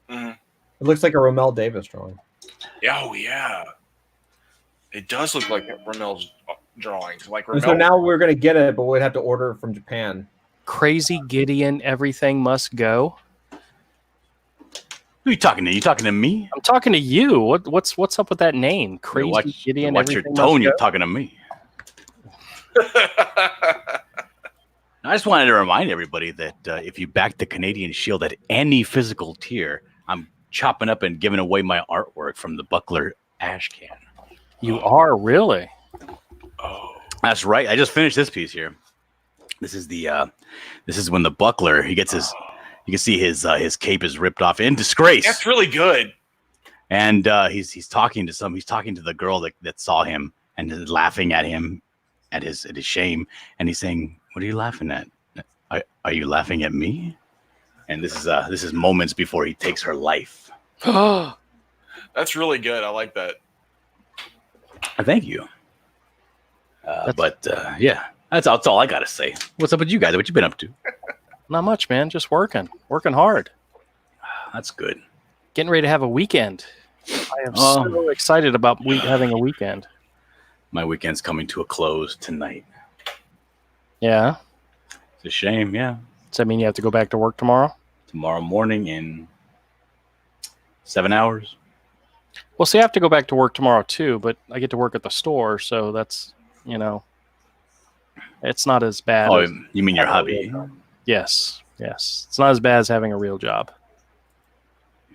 Mhm. It looks like a Romel Davis drawing. Oh yeah, it does look like Ramel's drawings. Like And so Ramel, now we're gonna get it, but we'd have to order it from Japan. Crazy Gideon, everything must go. Who are you talking to? You talking to me? I'm talking to you. What's up with that name? Crazy Gideon, watch your everything tone. must You're go? talking to me. I just wanted to remind everybody that if you back the Canadian Shield at any physical tier, I'm chopping up and giving away my artwork from the Buckler ash can. You are really. oh, That's right. I just finished this piece here. This is when the Buckler he gets his. You can see his cape is ripped off in disgrace. that's really good. And he's talking to the girl that saw him and is laughing at him at his shame, and he's saying, "What are you laughing at? Are you laughing at me?" And this is moments before he takes her life. That's really good. I like that. Thank you. Yeah, that's all I gotta say. What's up with you guys? What you been up to? Not much, man. Just working hard. That's good. Getting ready to have a weekend. I am so excited about having a weekend. My weekend's coming to a close tonight. Yeah. It's a shame. Yeah, Does that mean you have to go back to work tomorrow? tomorrow morning in 7 hours. Well, see, I have to go back to work tomorrow too, but I get to work at the store, so that's, it's not as bad. Oh, as, you mean your hubby? yes. It's not as bad as having a real job,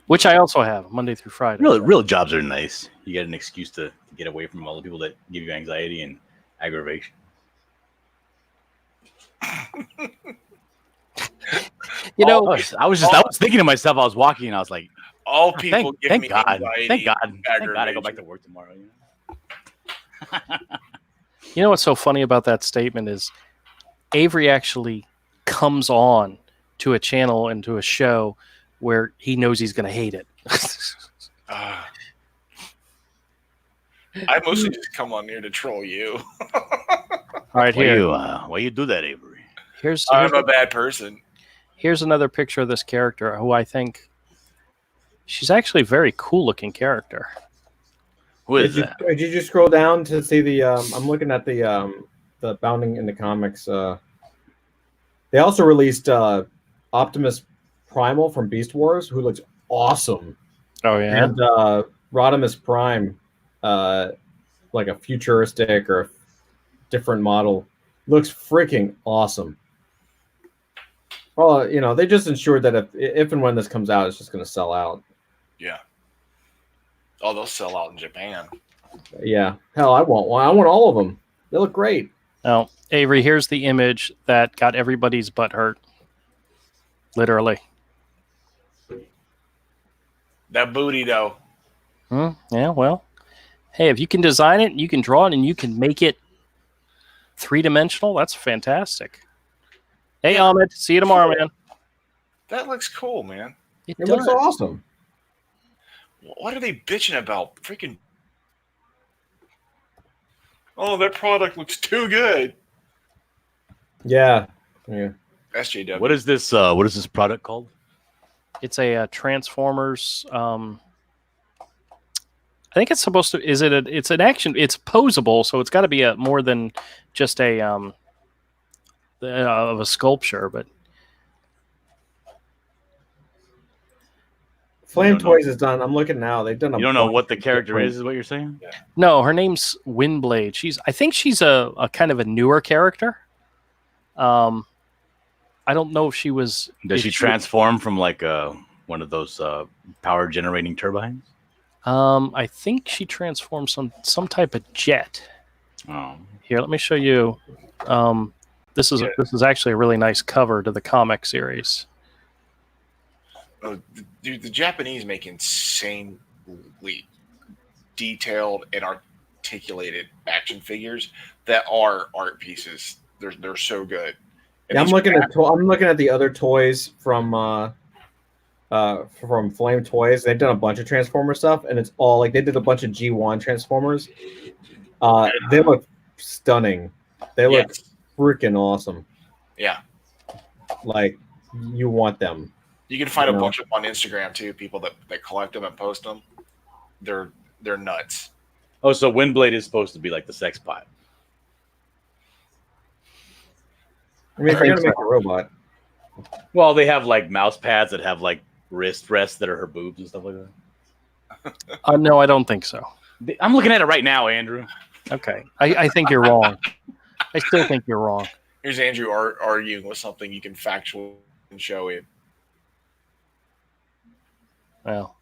which I also have Monday through Friday. Real jobs are nice. You get an excuse to get away from all the people that give you anxiety and aggravation. I was thinking to myself. I was walking and I was like, All people give thank me God, anxiety. thank God and I go back aggravation. to work tomorrow. You know what's so funny about that statement is Avery actually comes on to a channel and to a show where he knows he's going to hate it. I mostly just come on here to troll you. All right, here. Why you do that, Avery? Here's I'm a bad person. here's another picture of this character who I think she's actually a very cool looking character. Who is that? Did you just scroll down to see the? I'm looking at the Bounding in the Comics. They also released Optimus Primal from Beast Wars, who looks awesome, Oh yeah. and Rodimus Prime, like a futuristic or a different model, looks freaking awesome. Well, they just ensured that if and when this comes out, it's just going to sell out. Yeah. Oh, they'll sell out in Japan. Yeah. Hell, I want one. I want all of them. They look great. Now, Avery, here's the image that got everybody's butt hurt. Literally. That booty, though. Yeah, well. Hey, if you can design it, you can draw it, and you can make it three-dimensional, that's fantastic. Hey, Ahmed, see you tomorrow, man. That looks cool, man. It looks awesome. What are they bitching about? Freaking. Oh, their product looks too good. Yeah. SJW. What is this product called? It's a Transformers. I think it's supposed to. It's an action. It's posable, so it's got to be more than just of a sculpture. But Flame Toys is done. I'm looking now. They've done. You don't know what the character is what you're saying? Yeah. No, her name's Windblade. I think she's a kind of a newer character. I don't know if she was. Does she transform from like one of those power generating turbines? I think she transforms some type of jet. Oh. Here, let me show you. This is actually a really nice cover to the comic series. Oh, dude, the Japanese make insanely detailed and articulated action figures that are art pieces. They're so good. And yeah, I'm looking at the other toys from Flame Toys. They've done a bunch of Transformer stuff, and it's all like they did a bunch of G1 Transformers. They look stunning. They look freaking awesome. Yeah, like you want them. You can find a bunch of them on Instagram too. People that collect them and post them. They're nuts. Oh, so Windblade is supposed to be like the sex pot. I mean, if you're gonna make a robot. Well, they have like mouse pads that have like wrist rests that are her boobs and stuff like that. No, I don't think so. I'm looking at it right now, Andrew. Okay, I think you're wrong. I still think you're wrong. Here's Andrew arguing with something you can factually show him. Well,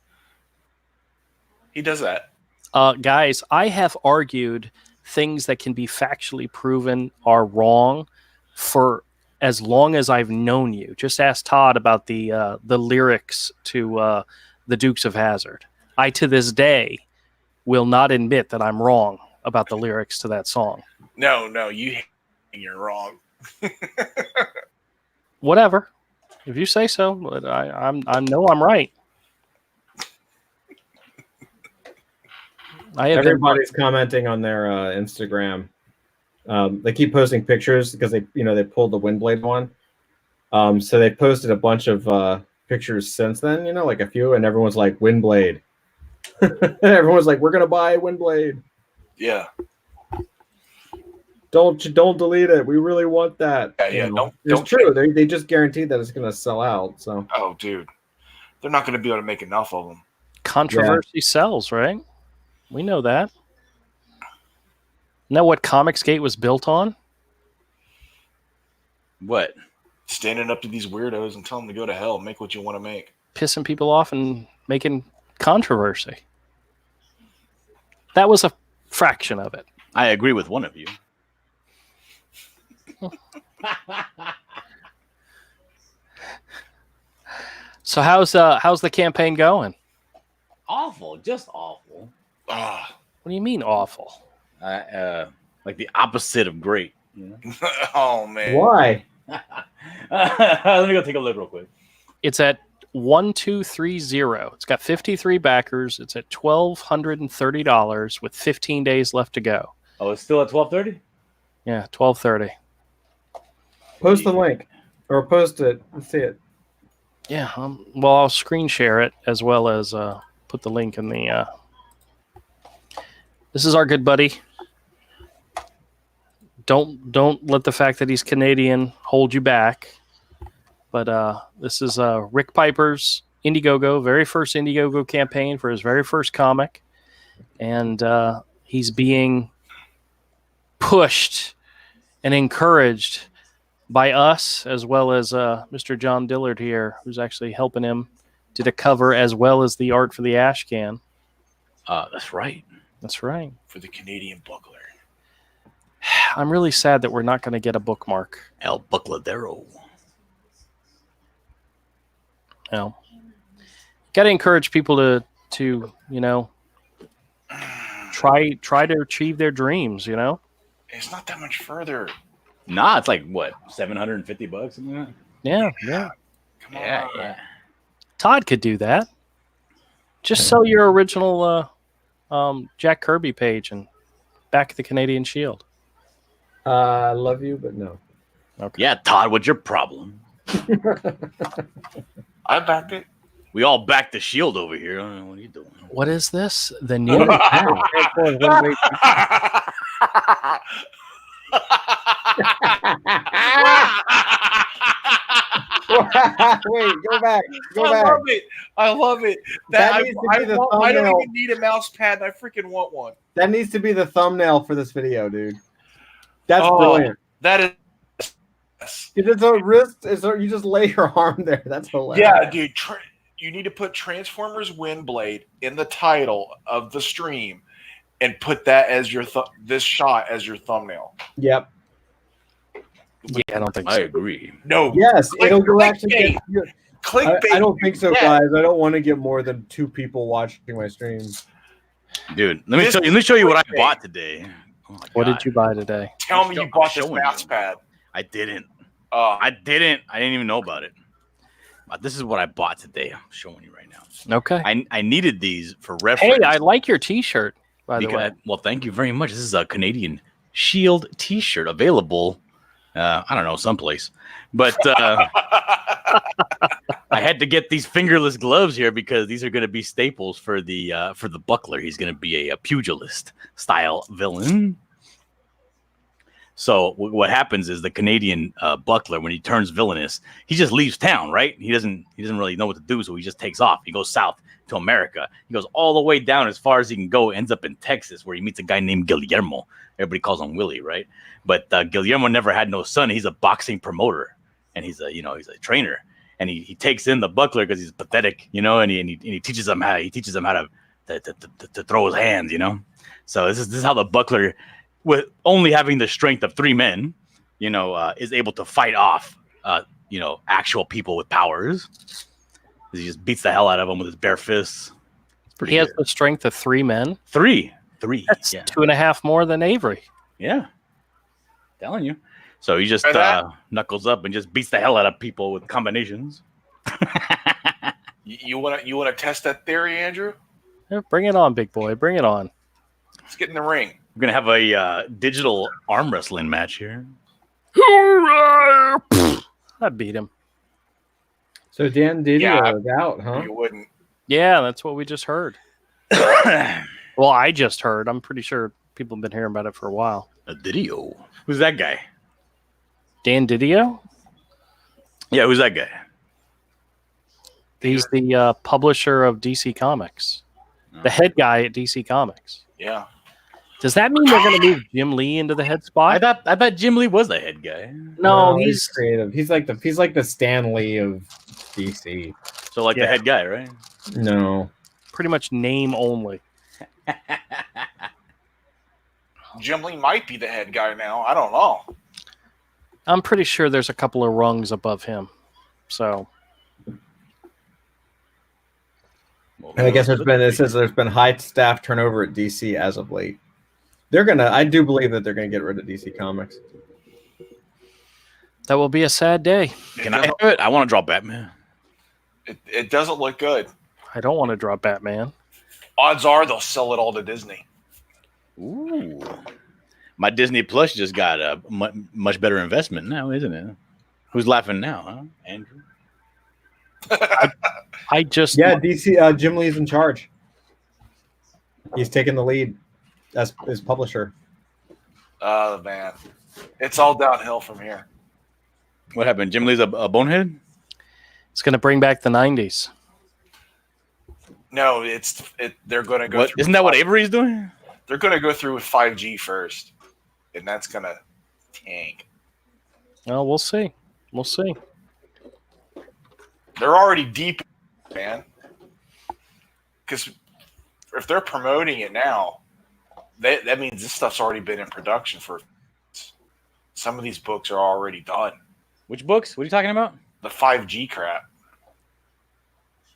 he does that. Guys, I have argued things that can be factually proven are wrong for as long as I've known you. Just ask Todd about the lyrics to the Dukes of Hazzard. I, to this day, will not admit that I'm wrong about the lyrics to that song. No, you're wrong. Whatever, if you say so. But I know I'm right. Everybody's commenting on their Instagram. They keep posting pictures because they pulled the Windblade one. So they posted a bunch of pictures since then, like a few, and everyone's like Windblade. Everyone's like, we're gonna buy Windblade. Yeah. Don't delete it. We really want that. Yeah. It's true. They just guaranteed that it's gonna sell out. So. Oh, dude, they're not gonna be able to make enough of them. Controversy sells, right? We know that. Know what Comicsgate was built on? What? Standing up to these weirdos and telling them to go to hell, make what you want to make. Pissing people off and making controversy. That was a fraction of it. I agree with one of you. So how's the campaign going? Awful, just awful. Ah, What do you mean awful? Like the opposite of great. You know? oh man. Why? Let me go take a look real quick. It's at 1230. It's got 53 backers. It's at $1,230 with 15 days left to go. Oh, it's still at 12:30? Yeah, 1230. Post the link or post it. Let's see it. Yeah. Well, I'll screen share it as well as put the link in the. This is our good buddy. Don't let the fact that he's Canadian hold you back. But this is Rick Piper's Indiegogo, very first Indiegogo campaign for his very first comic. And he's being pushed and encouraged by us, as well as Mr. John Dillard here, who's actually helping him. Did a cover as well as the art for the ash can. That's right. That's right. For the Canadian buckler. I'm really sad that we're not going to get a bookmark. El Buckladero. Well, got to encourage people to try to achieve their dreams. It's not that much further. Nah, it's like what, $750, something like that? Yeah. Come on. Yeah. Todd could do that. Just sell your original Jack Kirby page and back the Canadian Shield. I love you, but no. Okay. Yeah, Todd, what's your problem? I backed it. We all back the Shield over here. I don't know, what are you doing? What is this? The new. Wait, go back. I love it. That needs to be the I don't thumbnail. even need a mouse pad. And I freaking want one. That needs to be the thumbnail for this video, dude. That's Oh. brilliant. That is. It's a wrist. You just lay your arm there. That's hilarious. Yeah, dude. You need to put Transformers Windblade in the title of the stream, and put that as your this shot as your thumbnail. Yep. Yeah, I don't think I so. agree. No. Yes, it'll go clickbait. actually. Clickbait. I don't think so, Yeah. guys. I don't want to get more than 2 people watching my streams. Dude, let me show you what I bought today. Oh my What God. did you buy today? Tell me you bought this showing mouse you. pad. I didn't. Oh, I didn't even know about it. But this is what I bought today. I'm showing you right now. Okay. I needed these for reference. Hey, I like your T-shirt. By the way, Well, thank you very much. This is a Canadian Shield T-shirt available. I don't know, someplace, but I had to get these fingerless gloves here because these are going to be staples for the buckler. He's going to be a pugilist style villain. So what happens is the Canadian buckler, when he turns villainous, he just leaves town, right? He doesn't really know what to do, so he just takes off. He goes south to America. He goes all the way down as far as he can go. Ends up in Texas, where he meets a guy named Guillermo. Everybody calls him Willie, right? But Guillermo never had no son. He's a boxing promoter, and he's a trainer. And he takes in the buckler because he's pathetic, and he teaches him how to throw his hands, So this is how the buckler, with only having the strength of 3 men, is able to fight off, actual people with powers. He just beats the hell out of them with his bare fists. he has the strength of 3 men. Three. That's Yeah. 2.5 more than Avery. Yeah. Telling you. So he just Try that. knuckles up and just beats the hell out of people with combinations. You want to test that theory, Andrew? Yeah, bring it on, big boy. Bring it on. Let's get in the ring. We're gonna have a digital arm wrestling match here. I beat him. So Dan Didio Yeah. is out, huh? You wouldn't. Yeah, that's what we just heard. Well, I just heard. I'm pretty sure people have been hearing about it for a while. A Didio. Who's that guy? Dan Didio? Yeah, who's that guy? He's the publisher of DC Comics. The head guy at DC Comics. Yeah. Does that mean they're going to move Jim Lee into the head I spot? thought Jim Lee was the head guy. No, he's he's creative. He's like the Stan Lee of DC. So like Yeah. the head guy, right? No. pretty much name only. Jim Lee might be the head guy now. I don't know. I'm pretty sure there's a couple of rungs above him. So And I guess it says there's been high staff turnover at DC as of late. I do believe that they're gonna get rid of DC Comics. that will be a sad day. Can I have it? I want to draw Batman. It doesn't look good. I don't want to draw Batman. Odds are they'll sell it all to Disney. Ooh. My Disney Plus just got a much better investment now, isn't it? Who's laughing now, huh? Andrew? I just DC Jim Lee's in charge. He's taking the lead as his publisher. Oh, man. It's all downhill from here. What happened? Jim Lee's a bonehead? it's going to bring back the 90s. No, they're going to go What? through. Isn't that what Avery's doing? They're going to go through with 5G first, and that's going to tank. Well, we'll see. We'll see. They're already deep, man. Because if they're promoting it now, that means this stuff's already been in production for. Some of these books are already done. Which books? What are you talking about? The 5G crap.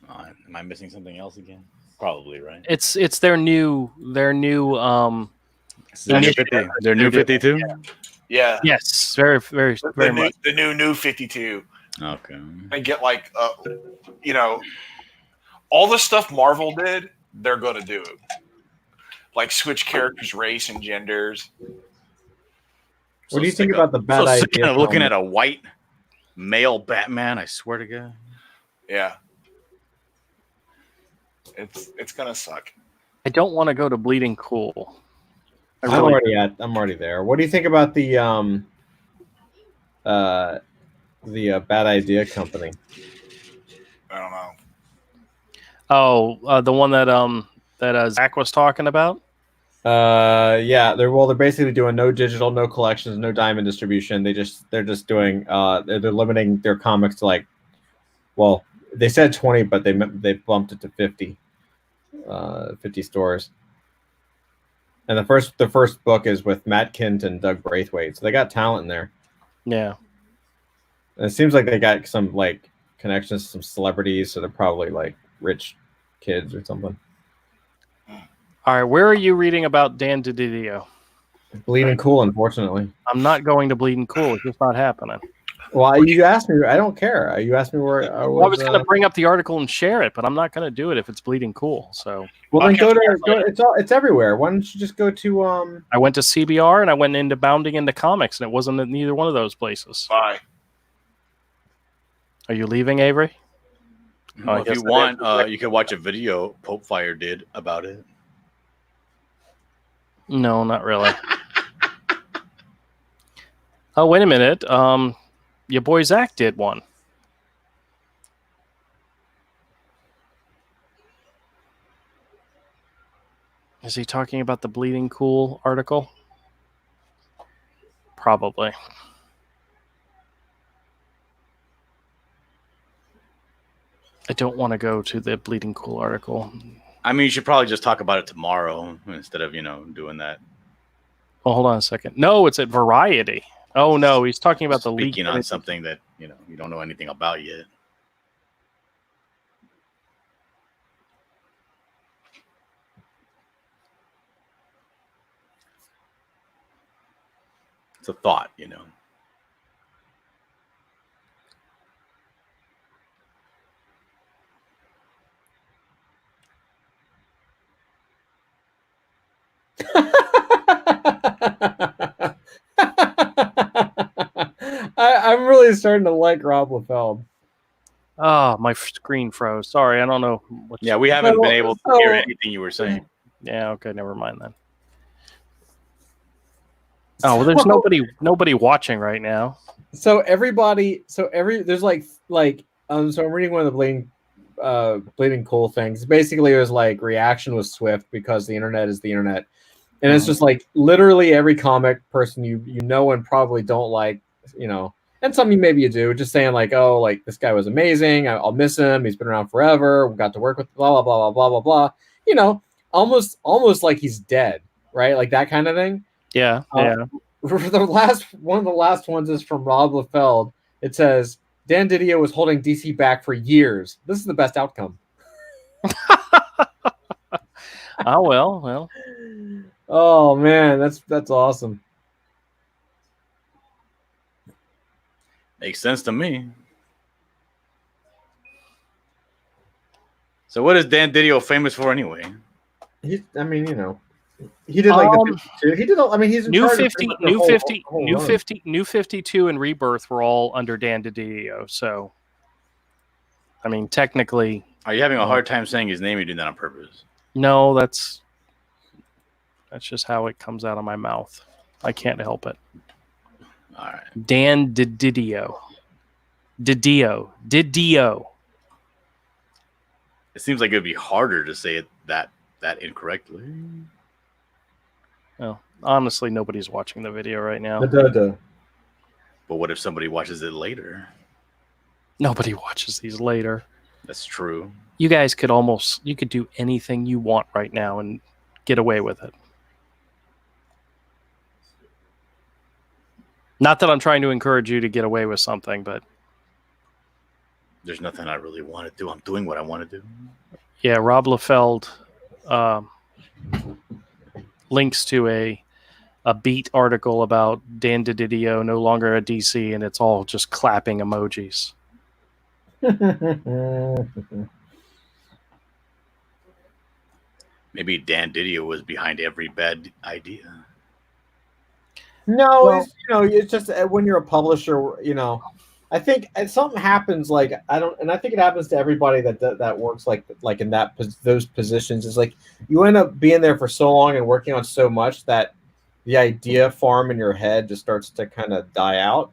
Am I missing something else again? Probably, right? It's their new Their new 52. Yeah. Yes, very much. The new 52. Okay. And get like all the stuff Marvel did, they're gonna do. Like switch characters, race, and genders. What do you think about the bad so idea? sick of looking at a white male Batman, I swear to God. Yeah. It's gonna suck. I don't want to go to Bleeding Cool. I'm already there. What do you think about the Bad Idea Company? I don't know. Oh, the one that Zach was talking about. Yeah, they're basically doing no digital, no collections, no diamond distribution. They're just doing they're limiting their comics to like, well, they said 20, but they bumped it to 50 stores. And the first book is with Matt Kint and Doug Braithwaite, so they got talent in there. Yeah, and it seems like they got some like connections to some celebrities, so they're probably like rich kids or something. All right, where are you reading about Dan DiDio? Bleeding Cool, unfortunately. I'm not going to Bleeding Cool. It's just not happening. Well, you asked me. I don't care. You asked me where I was. I was going to bring up the article and share it, but I'm not going to do it if it's Bleeding Cool. So, well, then go. It's everywhere. Why don't you just go to? I went to CBR and I went into Bounding into Comics, and it wasn't at neither one of those places. Bye. Are you leaving, Avery? Well, if you want, you can watch a video Pope Fire did about it. No, not really. Oh, wait a minute. Your boy Zach did one. Is he talking about the Bleeding Cool article? Probably. I don't want to go to the Bleeding Cool article. I mean, you should probably just talk about it tomorrow instead of, doing that. Oh, hold on a second. No, it's at Variety. Oh, no, he's talking about the leak. Speaking on something that, you don't know anything about yet. It's a thought, I'm really starting to like Rob Liefeld. Oh, my screen froze. Sorry, I don't know. Yeah, we haven't been able to hear anything you were saying. Yeah, okay, never mind then. Oh, well, there's nobody watching right now. So there's like so I'm reading one of the Bleeding Cool things. Basically, it was like reaction was swift because the internet is the internet, and it's just like literally every comic person you know and probably don't like, and some maybe you do, just saying like, oh, like this guy was amazing, I'll miss him, he's been around forever, we got to work with blah blah blah blah blah blah blah. Almost like he's dead, right? Like that kind of thing. Yeah. One of the last ones is from Rob Liefeld. It says Dan Didio was holding DC back for years. This is the best outcome. Oh well. Oh man, that's awesome. Makes sense to me. So what is Dan Didio famous for anyway? He did like he did. I mean, he's in New charge 50, of New whole 50, whole New run. 50, New 52, and Rebirth were all under Dan DiDio. So, I mean, technically, Are you having a hard time saying his name? You're doing that on purpose. no. That's just how it comes out of my mouth. I can't help it. All right. Dan DiDio. Didio. It seems like it would be harder to say it that incorrectly. Well, honestly, nobody's watching the video right now. Da-da-da. But what if somebody watches it later? Nobody watches these later. That's true. You guys could do anything you want right now and get away with it. Not that I'm trying to encourage you to get away with something, but There's nothing I really want to do. I'm doing what I want to do. yeah, Rob Liefeld links to a Beat article about Dan DiDio no longer at DC, and it's all just clapping emojis. Maybe Dan Didio was behind every bad idea. No, Well- it's just when you're a publisher, I think something happens. Like I think it happens to everybody that works like in those positions. Is like you end up being there for so long and working on so much that the idea farm in your head just starts to kind of die out.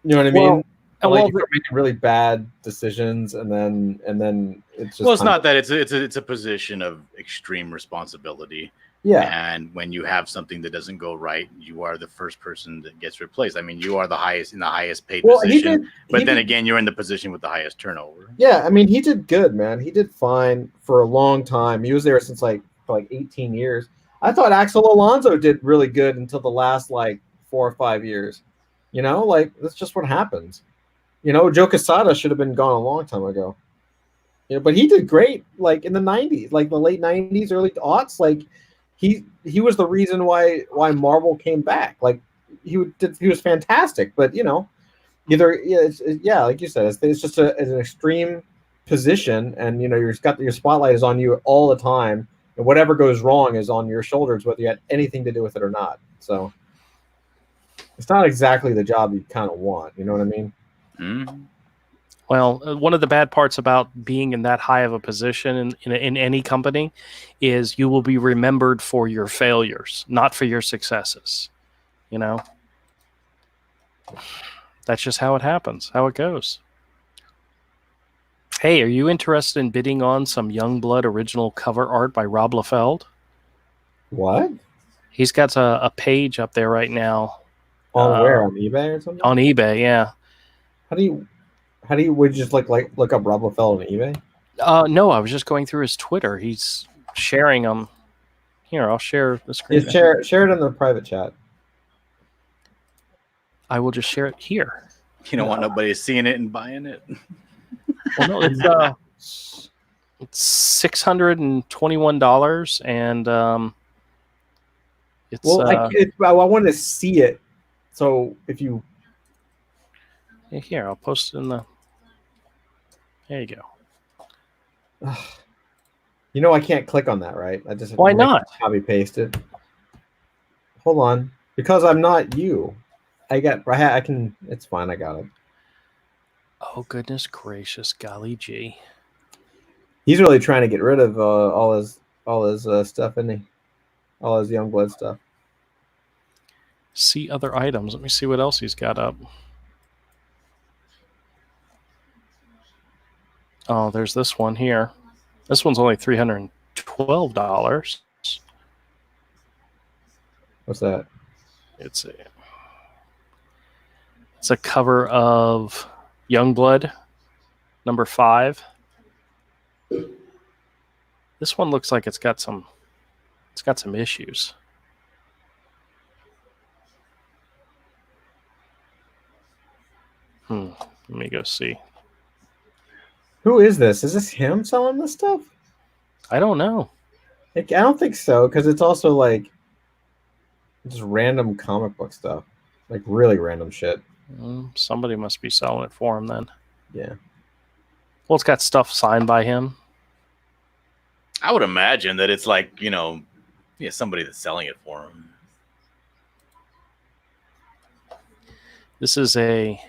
You know what I mean? Like you're making really bad decisions, and then it's just. Well, it's not that it's a position of extreme responsibility. Yeah. And when you have something that doesn't go right, you are the first person that gets replaced. I mean, you are the highest paid position. Then again, you're in the position with the highest turnover. Yeah, I mean, he did good, man. He did fine for a long time. He was there since for 18 years. I thought Axel Alonso did really good until the last 4 or 5 years. That's just what happens. Joe Quesada should have been gone a long time ago. But he did great, in the 90s, the late 90s, early aughts. He was the reason why Marvel came back. He was fantastic. But like you said, it's just an extreme position, and your spotlight is on you all the time, and whatever goes wrong is on your shoulders, whether you had anything to do with it or not. So it's not exactly the job you kind of want. You know what I mean? Mm-hmm. Well, one of the bad parts about being in that high of a position in any company is you will be remembered for your failures, not for your successes. That's just how it happens, how it goes. Hey, are you interested in bidding on some Youngblood original cover art by Rob Liefeld? What? He's got a page up there right now. On where? On eBay or something? On eBay, yeah. Would you just look up Rob Liefeld on eBay? No, I was just going through his Twitter. He's sharing them. Here, I'll share the screen. Yeah, share it in the private chat. I will just share it here. You don't want nobody seeing it and buying it. Well, no, it's $621, and it's. Well, I want to see it. So if you. Here, I'll post it in the. There you go. I can't click on that, right? I just Why not? Copy paste it. Hold on, because I'm not you. I can. It's fine. I got it. Oh goodness gracious, golly gee! He's really trying to get rid of all his stuff, isn't he? All his Youngblood stuff. See other items. Let me see what else he's got up. Oh, there's this one here. This one's only $312. What's that? It's a cover of Youngblood, number 5. This one looks like it's got some issues. Let me go see. Who is this? Is this him selling this stuff? I don't know. I don't think so, because it's also just random comic book stuff, really random shit. Somebody must be selling it for him then. Yeah. Well, it's got stuff signed by him. I would imagine that it's somebody that's selling it for him. This is a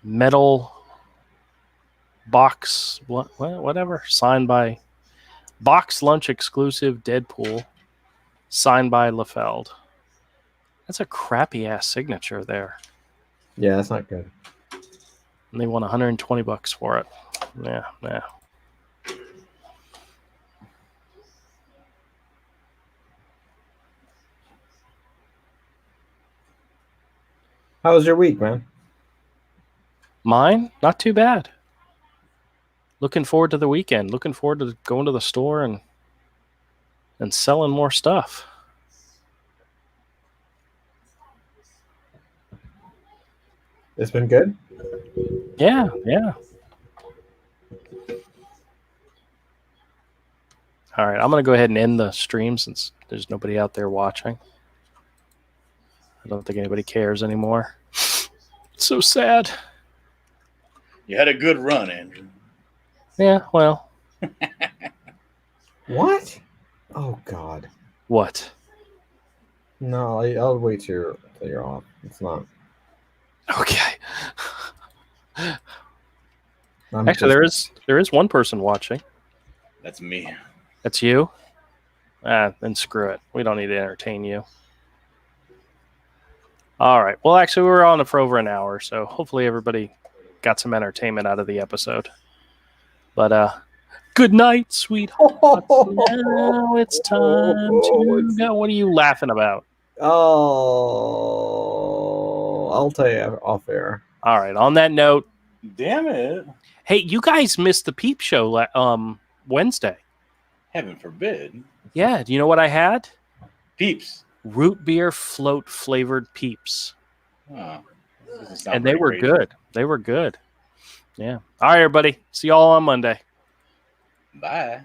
metal box, whatever, signed by Box Lunch exclusive Deadpool, signed by Liefeld. That's a crappy ass signature there. Yeah, that's not good. And they want $120 for it. Yeah. How was your week, man? Mine, not too bad. Looking forward to the weekend. Looking forward to going to the store and selling more stuff. It's been good. Yeah. All right, I'm going to go ahead and end the stream since there's nobody out there watching. I don't think anybody cares anymore. It's so sad. You had a good run, Andrew. Yeah, well. What? Oh, God. What? No, I'll wait till you're off. It's not. Okay. Actually, there is one person watching. That's me. That's you? Then screw it. We don't need to entertain you. All right. Well, actually, we were on it for over an hour, so hopefully everybody got some entertainment out of the episode. But good night, sweetheart. Now it's time to go. What are you laughing about? Oh, I'll tell you off air. All right. On that note, Damn it. hey, you guys missed the Peep Show Wednesday. Heaven forbid. Yeah. Do you know what I had? Peeps. Root beer float flavored Peeps. Oh, And they were good. They were good. Yeah. All right, everybody. See y'all on Monday. Bye.